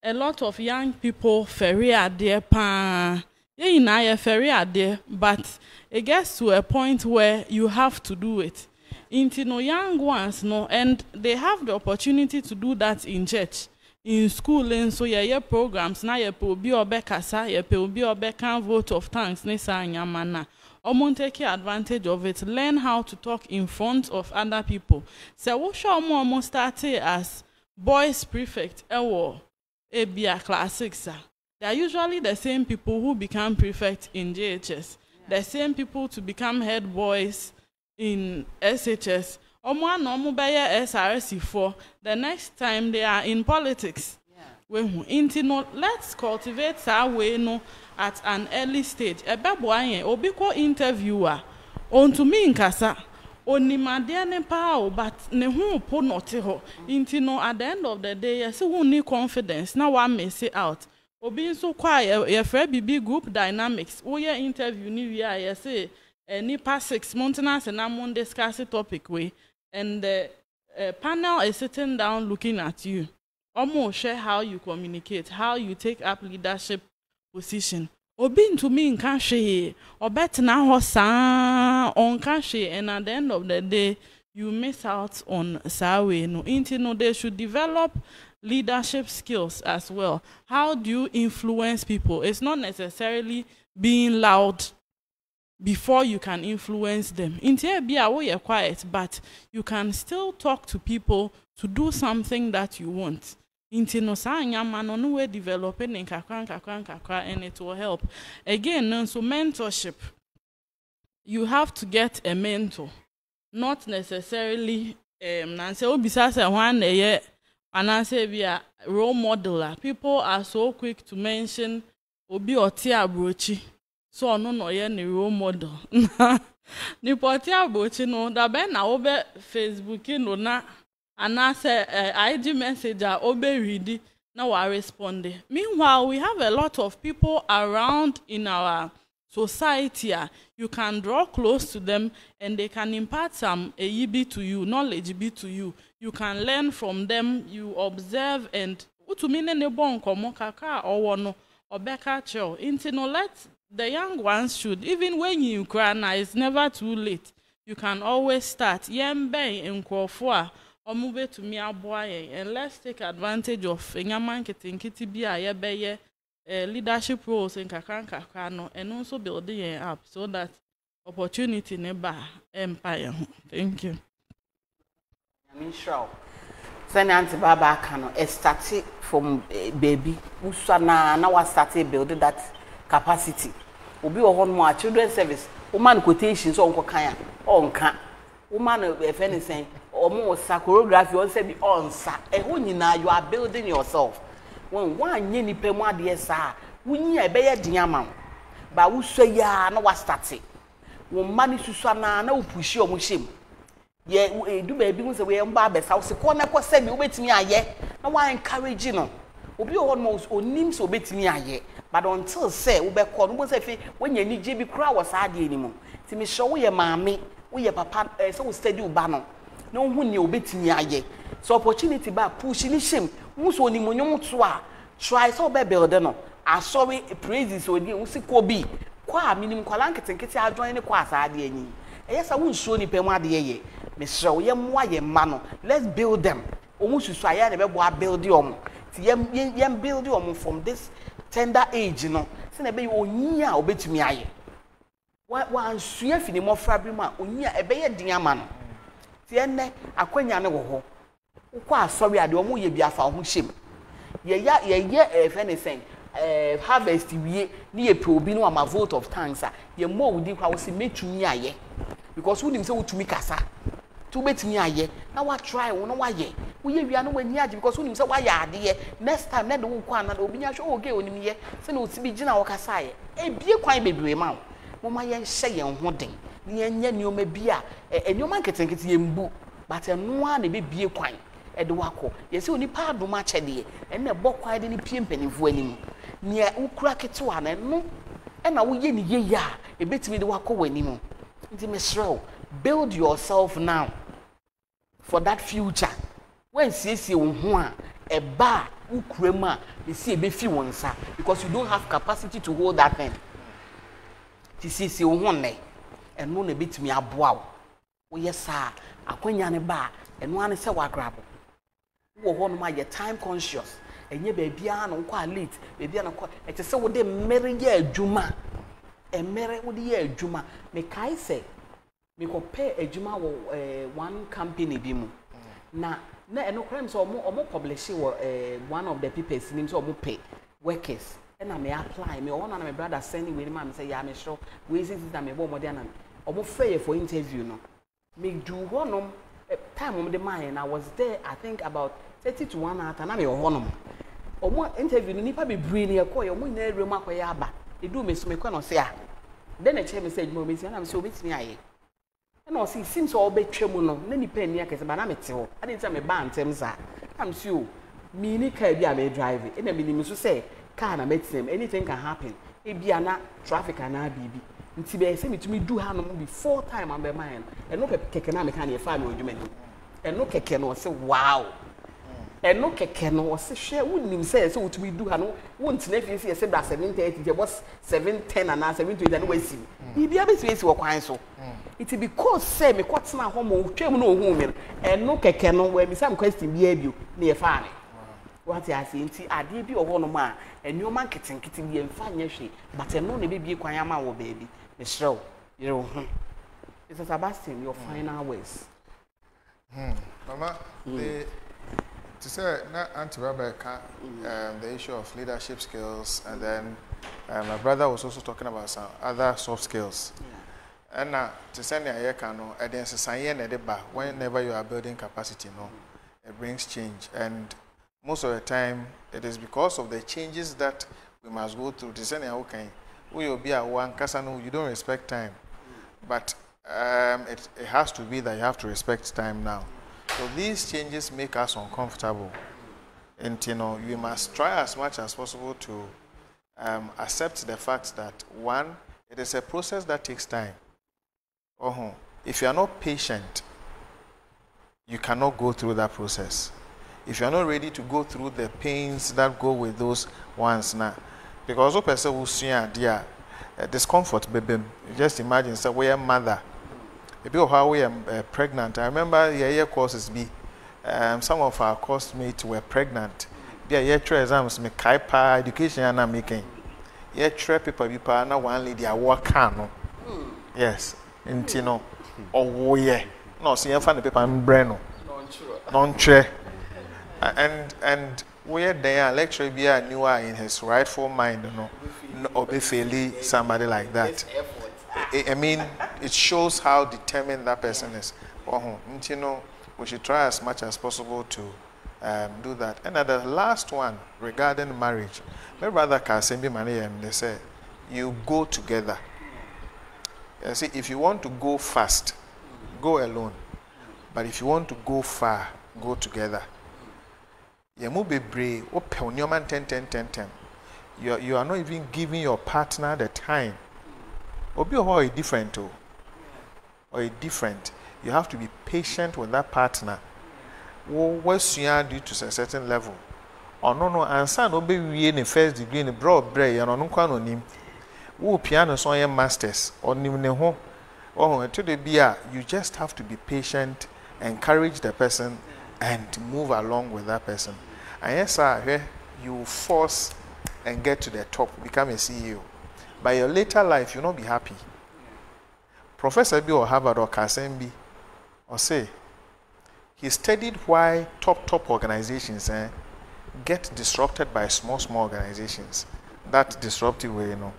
[SPEAKER 4] A lot of young people ferry there pa. Yeah, ferry there, but it gets to a point where you have to do it. Into no young ones, no, and they have the opportunity to do that in church, in school, and so yeah, programs. Now you will be obekasa, you will be obekan vote of thanks. Nesa nyamana. Omo take advantage of it. Learn how to talk in front of other people. So we show omo started as boys prefect. Ebia classics. They are usually the same people who become prefect in JHS, the same people to become head boys in SHS. SRC4. The next time they are in politics. Let's cultivate our way at an early stage. Obiko interviewer on to me in Kasa. Onimadene pao, but ne hu po note ho. At the end of the day, yes, who need confidence. Now one may say out. Being so quiet, your BB group dynamics. We interview ni we say ni past 6 months and I'm on discuss the topic way, and the panel is sitting down looking at you. Almost share how you communicate, how you take up leadership position. Obin to me in cashe or better now on cashe, and at the end of the day you miss out on sawe. No, they should develop leadership skills as well. How do you influence people? It's not necessarily being loud before you can influence them. You're quiet, but you can still talk to people to do something that you want. Developing in kakra, and it will help. Again, so mentorship. You have to get a mentor, not necessarily and I say we are role model. People are so quick to mention Obi Otia Brochi. So no any role model. Ni Otia Brochi no da ben na obe Facebook no na and I say IG messenger obe ready na wa respond. Meanwhile, we have a lot of people around in our society. You can draw close to them and they can impart some AEB to you, knowledge be to you. You can learn from them, you observe, and let the young ones should, even when you cry now, it's never too late. You can always start. Yembe in Kwofua, or move to me and let's take advantage of leadership roles in Kakano and also building it up so that opportunity never empire. Thank you.
[SPEAKER 1] I'm sure. Send Auntie Baba Kano. It started from baby. Usana now started building that capacity. Obi o more children's service. Woman quotations on Kokaya on can. Woman if anything or more choreography on say on sa. You are building yourself. When one yeni pe mo ade sa wunyi e be ye diama ba wo so ya na wa start wo mani susua na wo pushi o mo shem ye do ba bi mo se we mba be sa wo se ko na ko se mi obetimi aye na wa encourage no obi o mo onim so obetimi aye but until say wo be ko no mo se fi wonya ni je bi kura wo sa ade ni mo ti mi show wo ye maame wo ye papa so wo study wo ba no na wo hu ni obetimi aye so opportunity ba push ni shem muso ni monyom to a try so be build no asori praises odi usi kobi kwa minim kwala nketenkete adwan ne kwa asade anyi eyesa wonsuo ni pemu ade ye me srew ye moa ye ma no let's build them omususu aya ne be bo build yom ti yem build yom from this tender age no se na be onyi a obetumi aye wa ansua fini mo frabri ma onyi a ebe ye din ama no ti enne akwanya ne wo ho ukwa asori ade omu ye biafa ho hyem ye if anything harvest wie ni ye pe obi no ama vote of thanks ye mo wudi kwa wo se metumi aye because who nim say wotumi kasa to betumi aye na wa try wo no wa ye wo ye wia no wani age because who nim say wa ya ade next time na de wo kwa na obi nya hwe oge onim ye se na otibi gina wo kasa ye e bie kwan bebre ma wo ma ye hye ye ho den ni enye nneoma bi a nneoma nketenkete yembu but enoa na be bie kwan e de wako yesi onipa adoma kyede enne bokwan de ne pie mpanimfo anim ne ukura ketewa na no na wo ye ne ye ya e betimi de wako wanimu nti mesrew build yourself now for that future when siesie wo ho a eba ukura mu a esi e be fi won sa because you don't have capacity to hold that thing ti siesie wo ho ne eno na betimi aboa wo ye sa akwanya ne ba eno ane se wagrabo wo ho no ma ye time conscious enye ba bia no kwa late ba bia no kwa ete se wo de mere ye adwuma emere wo de ye adwuma me kai se me ko pay adwuma wo one company bi mu na eno crime so omo publish wo one of the papers nim so omo pay workers na me apply me one na my brother send we ma me say ya me sure we is that me bo mo de na omo free for interview no me do honom time of the mine I was there I think about 30 to 1 hour na me honom omo interview nipa be brain e ko omo na ere mu akoya aba e do me so me kwa no say ah then e che me say mo me say na me say obetimi aye na o see seems all betwem no na nipa ni akese ba na me te ho ade ntia me ba antem za am see o me ni car bi a me drive e na me ni so say car na metem anything can happen e bia na traffic na bibi nti be say metumi du ha no before time am be mine e no keke na me kan e fa me odwuma ni e no keke no say wow e no keke no say hwe wonim say say wotumi du ha no wontina fi say say da 7:30 je boss 7:10 and 7:20 na wasi bi bia be say wo kwan so it because say me kwotena ho mo twam no ohu me e no keke no we mi sam question bia bio na e fa me what you say nti ade bi oho no ma enwoma nketenkete bi emfa nya hwe but eno na be bie kwan ama wo baby Michelle, you know, Mr. Sebastian, your final words.
[SPEAKER 2] Mama, to say, not Auntie Rebecca, the issue of leadership skills, and then my brother was also talking about some other soft skills. Yeah. And to send a year cano, and then whenever you are building capacity, no, it brings change. And most of the time, it is because of the changes that we must go through. To send a okay. Will be at one Kasano, you don't respect time. But it has to be that you have to respect time now. So these changes make us uncomfortable. And you know, you must try as much as possible to accept the fact that one, it is a process that takes time. If you are not patient, you cannot go through that process. If you are not ready to go through the pains that go with those ones now, because of person who see dear discomfort, baby. Just imagine, so we are mother. If you how we are pregnant, I remember year courses be some of our course mates were pregnant. Their year exams me kaipa education and making. Year people be pa na one lady a work no. Yes, you know. Oh yeah. No, see, you find the paper and breno. Non-true. And where they are lecturer be a newer in his rightful mind, you know, or be fairly somebody like that. I mean, it shows how determined that person is. You know, we should try as much as possible to do that. And the last one regarding marriage, my brother Kasembi Mani and they say, you go together. You see, if you want to go fast, go alone. But if you want to go far, go together. You are not even giving your partner the time. Or different too. Or different. You have to be patient with that partner. What's you due to a certain level. Or no, and son will be in the first degree in the broad brain and on him. Who piano song your masters or home. Oh, to the beer, you just have to be patient, encourage the person, and move along with that person. And yes, sir, you force and get to the top, become a CEO. By your later life, you'll not be happy. Professor B or Harvard or Kasembi or say, he studied why top organizations get disrupted by small organizations. That disruptive way, you know.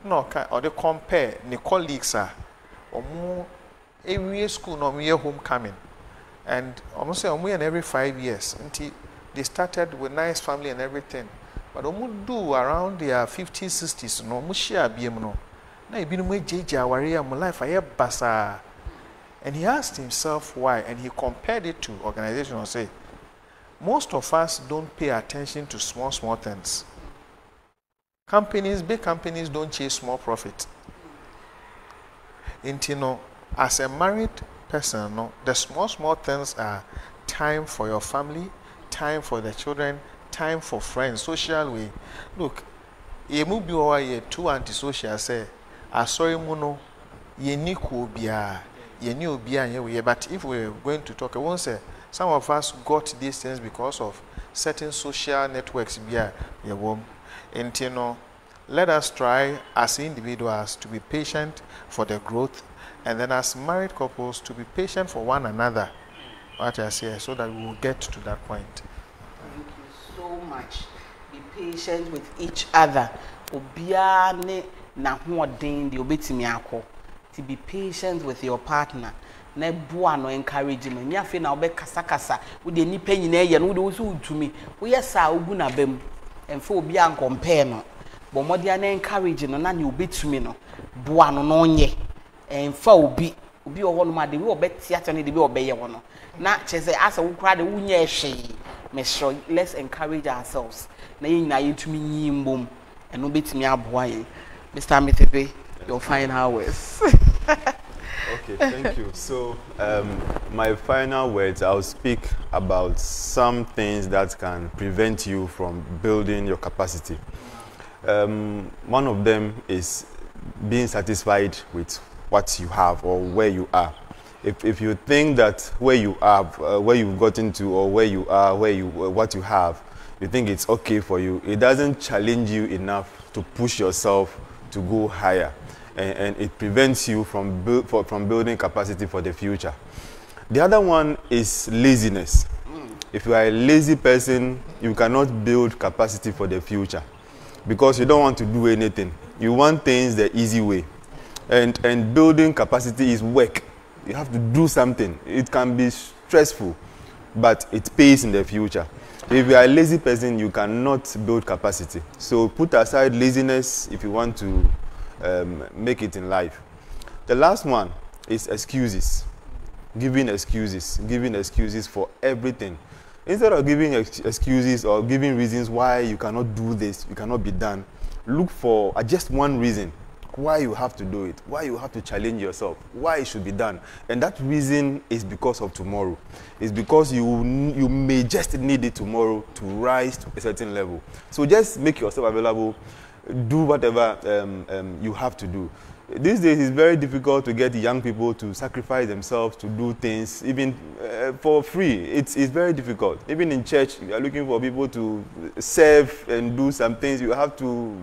[SPEAKER 2] No, or they compare the colleagues are or more every school no mere homecoming. And almost say every 5 years until they started with nice family and everything. But almost do around their 50s, 60s, no, mushia BM no. na ebinom agyeagye aware am life ayɛ basa. And he asked himself why, and he compared it to organizations and say, most of us don't pay attention to small things. Companies, big companies don't chase small profit. And you know, as a married person, no, the small things are time for your family, time for the children, time for friends, social way. Look, you move your too antisocial say, sorry muno, ye niku biya, ye new biya, but if we're going to talk, I won't say some of us got these things because of certain social networks biya, and you know, let us try as individuals to be patient for the growth, and then as married couples to be patient for one another. What I say, so that we will get to that point.
[SPEAKER 1] Thank you so much. Be patient with each other. Obiane na hoden de obetimi akọ. To be patient with your partner. Na bua no encourage me. Nya fe na obe kasa wo de nipa nyina ye no wo de wo so utumi. Wo yesa ogu na bam. Emfa obi an compare no. Bo modia na encourage no na ne obetumi no. Bua no no nye. Emfa obi owo no ma de wo obeti ate ne de bi obeye wo no. Na chese asa wo kra de wo nya ehwe. Me sure let's encourage ourselves. Na yin na yetumi nyimbom. Eno betumi aboa yen. Mr. Mitepe, your final words.
[SPEAKER 3] Okay, thank you. So, my final words, I'll speak about some things that can prevent you from building your capacity. One of them is being satisfied with what you have or where you are. If you think that where you are, where you've gotten to, or where you are, what you have, you think it's okay for you, it doesn't challenge you enough to push yourself to go higher, and it prevents you from building capacity for the future. The other one is laziness. If you are a lazy person, you cannot build capacity for the future because you don't want to do anything. You want things the easy way, and building capacity is work. You have to do something. It can be stressful, but it pays in the future. If you are a lazy person, you cannot build capacity. So put aside laziness if you want to make it in life. The last one is excuses. Giving excuses for everything. Instead of giving excuses or giving reasons why you cannot do this, you cannot be done, look for just one reason why you have to do it, why you have to challenge yourself, why it should be done. And that reason is because of tomorrow. It's because you may just need it tomorrow to rise to a certain level. So just make yourself available, do whatever you have to do. These days it's very difficult to get young people to sacrifice themselves to do things even for free. It's very difficult. Even in church, you are looking for people to serve and do some things. You have to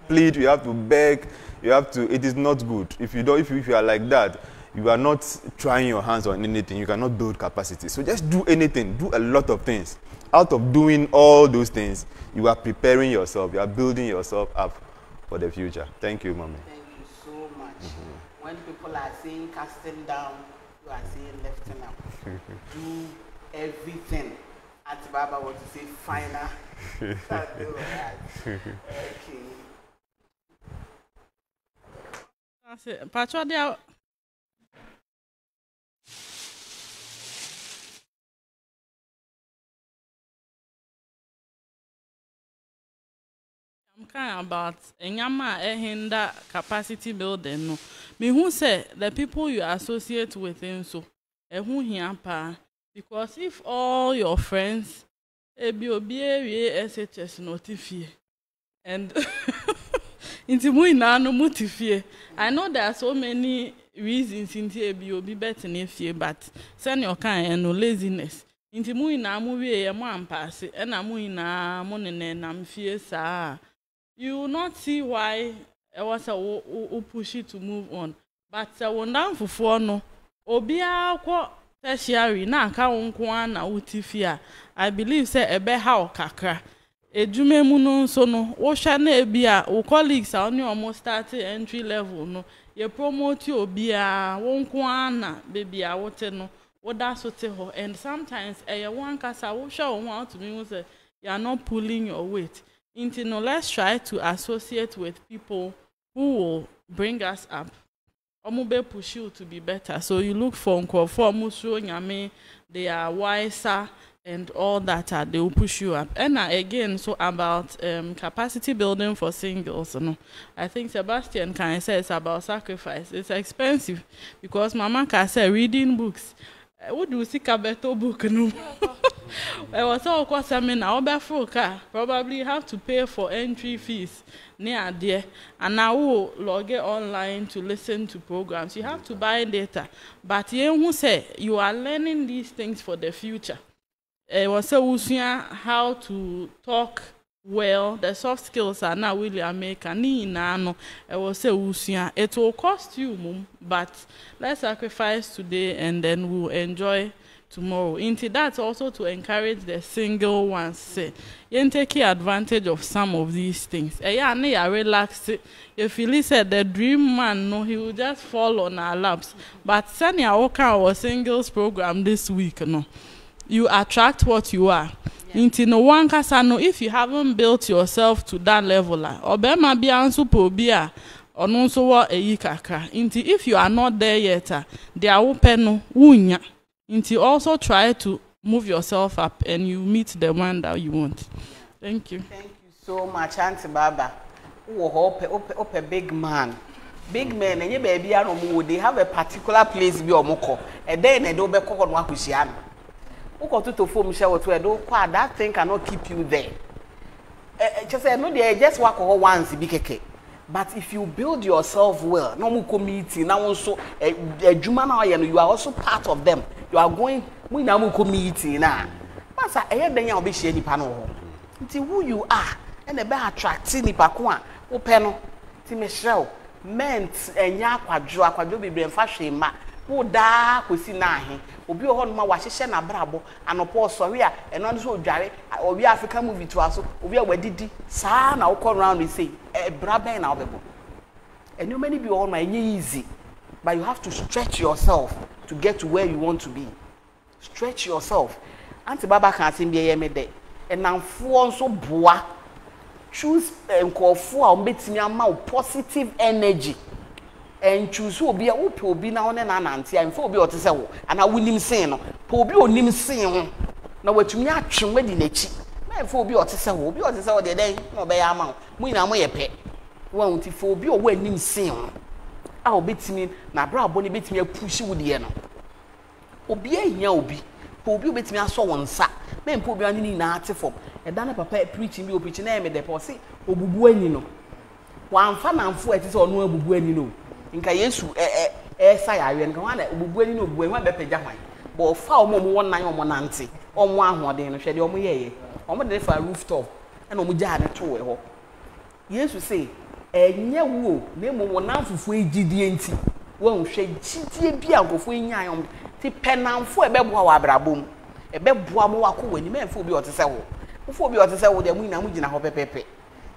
[SPEAKER 3] plead, you have to beg, you have to. It is not good. If you are like that, you are not trying your hands on anything. You cannot build capacity. So just do anything. Do a lot of things. Out of doing all those things, you are preparing yourself. You are building yourself up for the future. Thank you, Mommy.
[SPEAKER 1] When people are saying casting down, you are saying lifting up. Do everything. At Baba want to say final. Okay.
[SPEAKER 4] That's it. Patrol, I'm kind about enyama hinder capacity building. No, me who say the people you associate with him so who here because if all your friends be SHS notify and into no motify. I know there are so many reasons into be better if you but send your kind and no laziness. Into muina movie a man pass it and I'm muina money and I'm fierce. You will not see why it was a push it to move on. But when down for four no, Obia kwa tertiary na ka unkwa na utifia. I believe say ebe how kakra. Ejume muno so no, wo hwa na ebia wo colleagues are only almost starting entry level no. You promote you obia wonkwa na baby a wote no. Wo da so te ho and sometimes one kasa wo hwa wo to me say you are not pulling your weight. Let's try to associate with people who will bring us up. Omube push you to be better. So you look for nyame, they are wiser and all that. They will push you up. And again, so about capacity building for singles. I think Sebastian can say it's about sacrifice. It's expensive because Mama can say reading books. What do you see a better book? No. I was all quite seminar. Probably have to pay for entry fees near there, and now log it online to listen to programs. You have to buy data, but you say you are learning these things for the future. Was how to talk well. The soft skills are now really American. It will cost you, but let's sacrifice today and then we'll enjoy tomorrow. Into that's also to encourage the single ones. Say, you take advantage of some of these things. Relax. If you listen, the dream man, no, he will just fall on our laps. But Sanya Oka our singles program this week, no, you attract what you are. Into no one casano if you haven't built yourself to that level. Obema be ansu pobia. Or no so what a yikaka. Into if you are not there yet, they are open unya. Into also try to move yourself up and you meet the one that you want. Thank you.
[SPEAKER 1] Thank you so much, Auntie Baba. Oh, a big man. Big men, and your baby are no they have a particular place be omoko. And then they don't be cook on Wakushian. To form shower to a do that thing cannot keep you there. Just say no, they just walk over once, big. But if you build yourself well, no more committee, now also a Juma, you are also part of them. You are going, we now committee now. Master, I hear then you'll be sharing panel. Until who you are, and a better attracting the Pakwan, O panel, Timeshell, meant and Yakwa, be brain fashion, ma, who da, who see nahi, will be on my washishan a brabo, and a poor Soria, and not so jarry, or we African movie to us, or we are where did son, I'll call around and say, a brabber and our and you may be all my easy, but you have to stretch yourself to get to where you want to be. Stretch yourself. Auntie Baba can't see me a day. And now for so boa. Choose and call for me positive energy. And choose who be a whoop will be now and auntie and for be or to say, and I will him say no. Poby or nim saying. Now what you mean, action wedding a cheap. My for be or to say, will be or to say the day, no by amount. We now may a pet. Won't if for be or when him saying. I'll beat me, na bra bonny beat me a push with the end. Obi a obi, Poby beat me a so one sack. Men Poby any form. A dana papa preaching me preaching name deposit, or bubuenino. One fan and four it is or no bubuenino. In Kayesu, say and go on at bubuenino, when my bepe jamai. But foul more 191 on one more day and shed your way. On the for a rooftop, and on Mujana too. Yes, we say. Enya wo na mo na fufu egidie wo hwe gidie bia nkofo enyan ti penamfo ebeboa wa abrabom ebeboa mo wako wani menfo bi otese wo ufo bi otese wo de mu na mu gina ho pepepe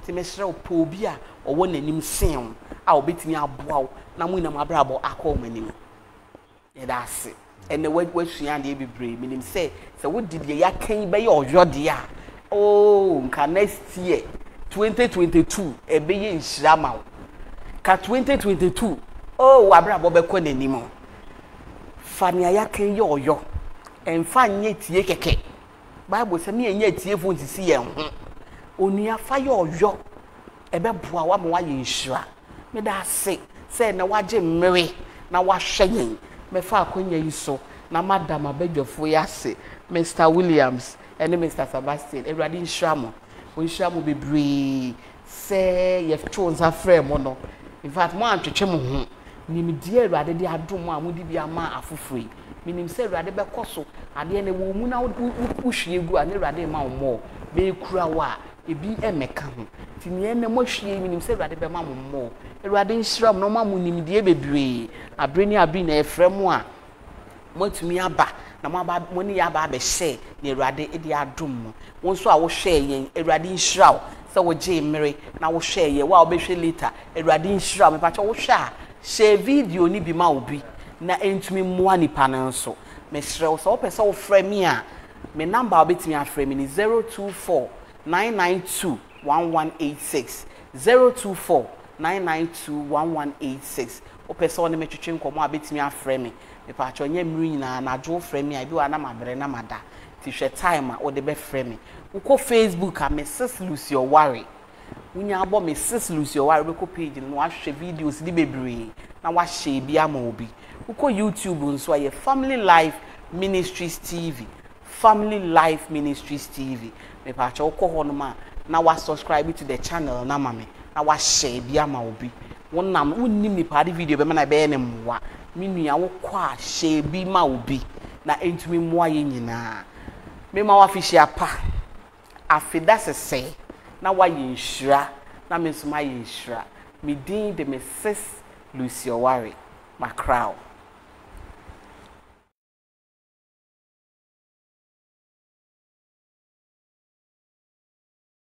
[SPEAKER 1] ti mesre opo bi a owo nanim sen a obetimi aboa wo na mu na abrabo akọ manim e da ase ene wasuan de bebre minim se wo didie ya kan be ye oyode a oh nka next year 2022 ebeye nshirama ka 2022 oh abrabo be ko nanimo fania ya kan ye oyo emfa nye tie keke bible say me enye tie fo ntisi ye ho oni afa ye oyo ebe boa wa mo wa ye nshira me da se na waje mmere na wa hwenyen me fa akonya yi so na madam abedwofo ya se Mr. Williams and Mr. Sebastian everybody nshiramo Onshiramu bebre say ye chose a frame no in fact mo antwetwe mo ho nimdie Awurade de adom a mo di bia ma afofori minim say Awurade be koso ade ne wo mu na wohwie gu a ne Awurade ma wo mo be kura wa ebi emeka ho tinye ne mo hwie minim say Awurade be ma mo mo Awurade nhyiram no ma mo nimdie bebre abreni abi na efrem a mo tumi aba na mo ni ya ba be share ne Awurade e de adom mo won so a wo share yen Awurade nhiraw so wo je mmere na wo share ye wa wo be hwe later Awurade nhiraw me pa che wo share share video ni bi ma obi na entumi mo anipa nan so me hrew so wo pese wo frame me a me number obetimi aframe me ni 024 992 1186 024 9921186 o pese one metwetwe nkomo abetimi afrɛ me pa acho nya mmiri nyina na adwo frɛ me abi wa na mabre na mada ti hwɛ time a o de be frɛ me uko Facebook a Mrs. Lucy OWARE unya abo Mrs. Lucy OWARE be ko page no wa hwɛ videos di bebre na wa hwɛ bi ama obi uko YouTube nso aye Family Life Ministries TV Family Life Ministries TV me pa acho uko ho no ma na wa subscribe to the channel na mame na wa share bi ama obi wonnam wonnim ni party video be na be ne mwa minua wo kwa share bi ma obi na entumi mwa ye nyina me ma wa fi share pa afida sese na wa ye nhira na me nso ma ye nhira me din de Mrs. Lucy OWARE my crown.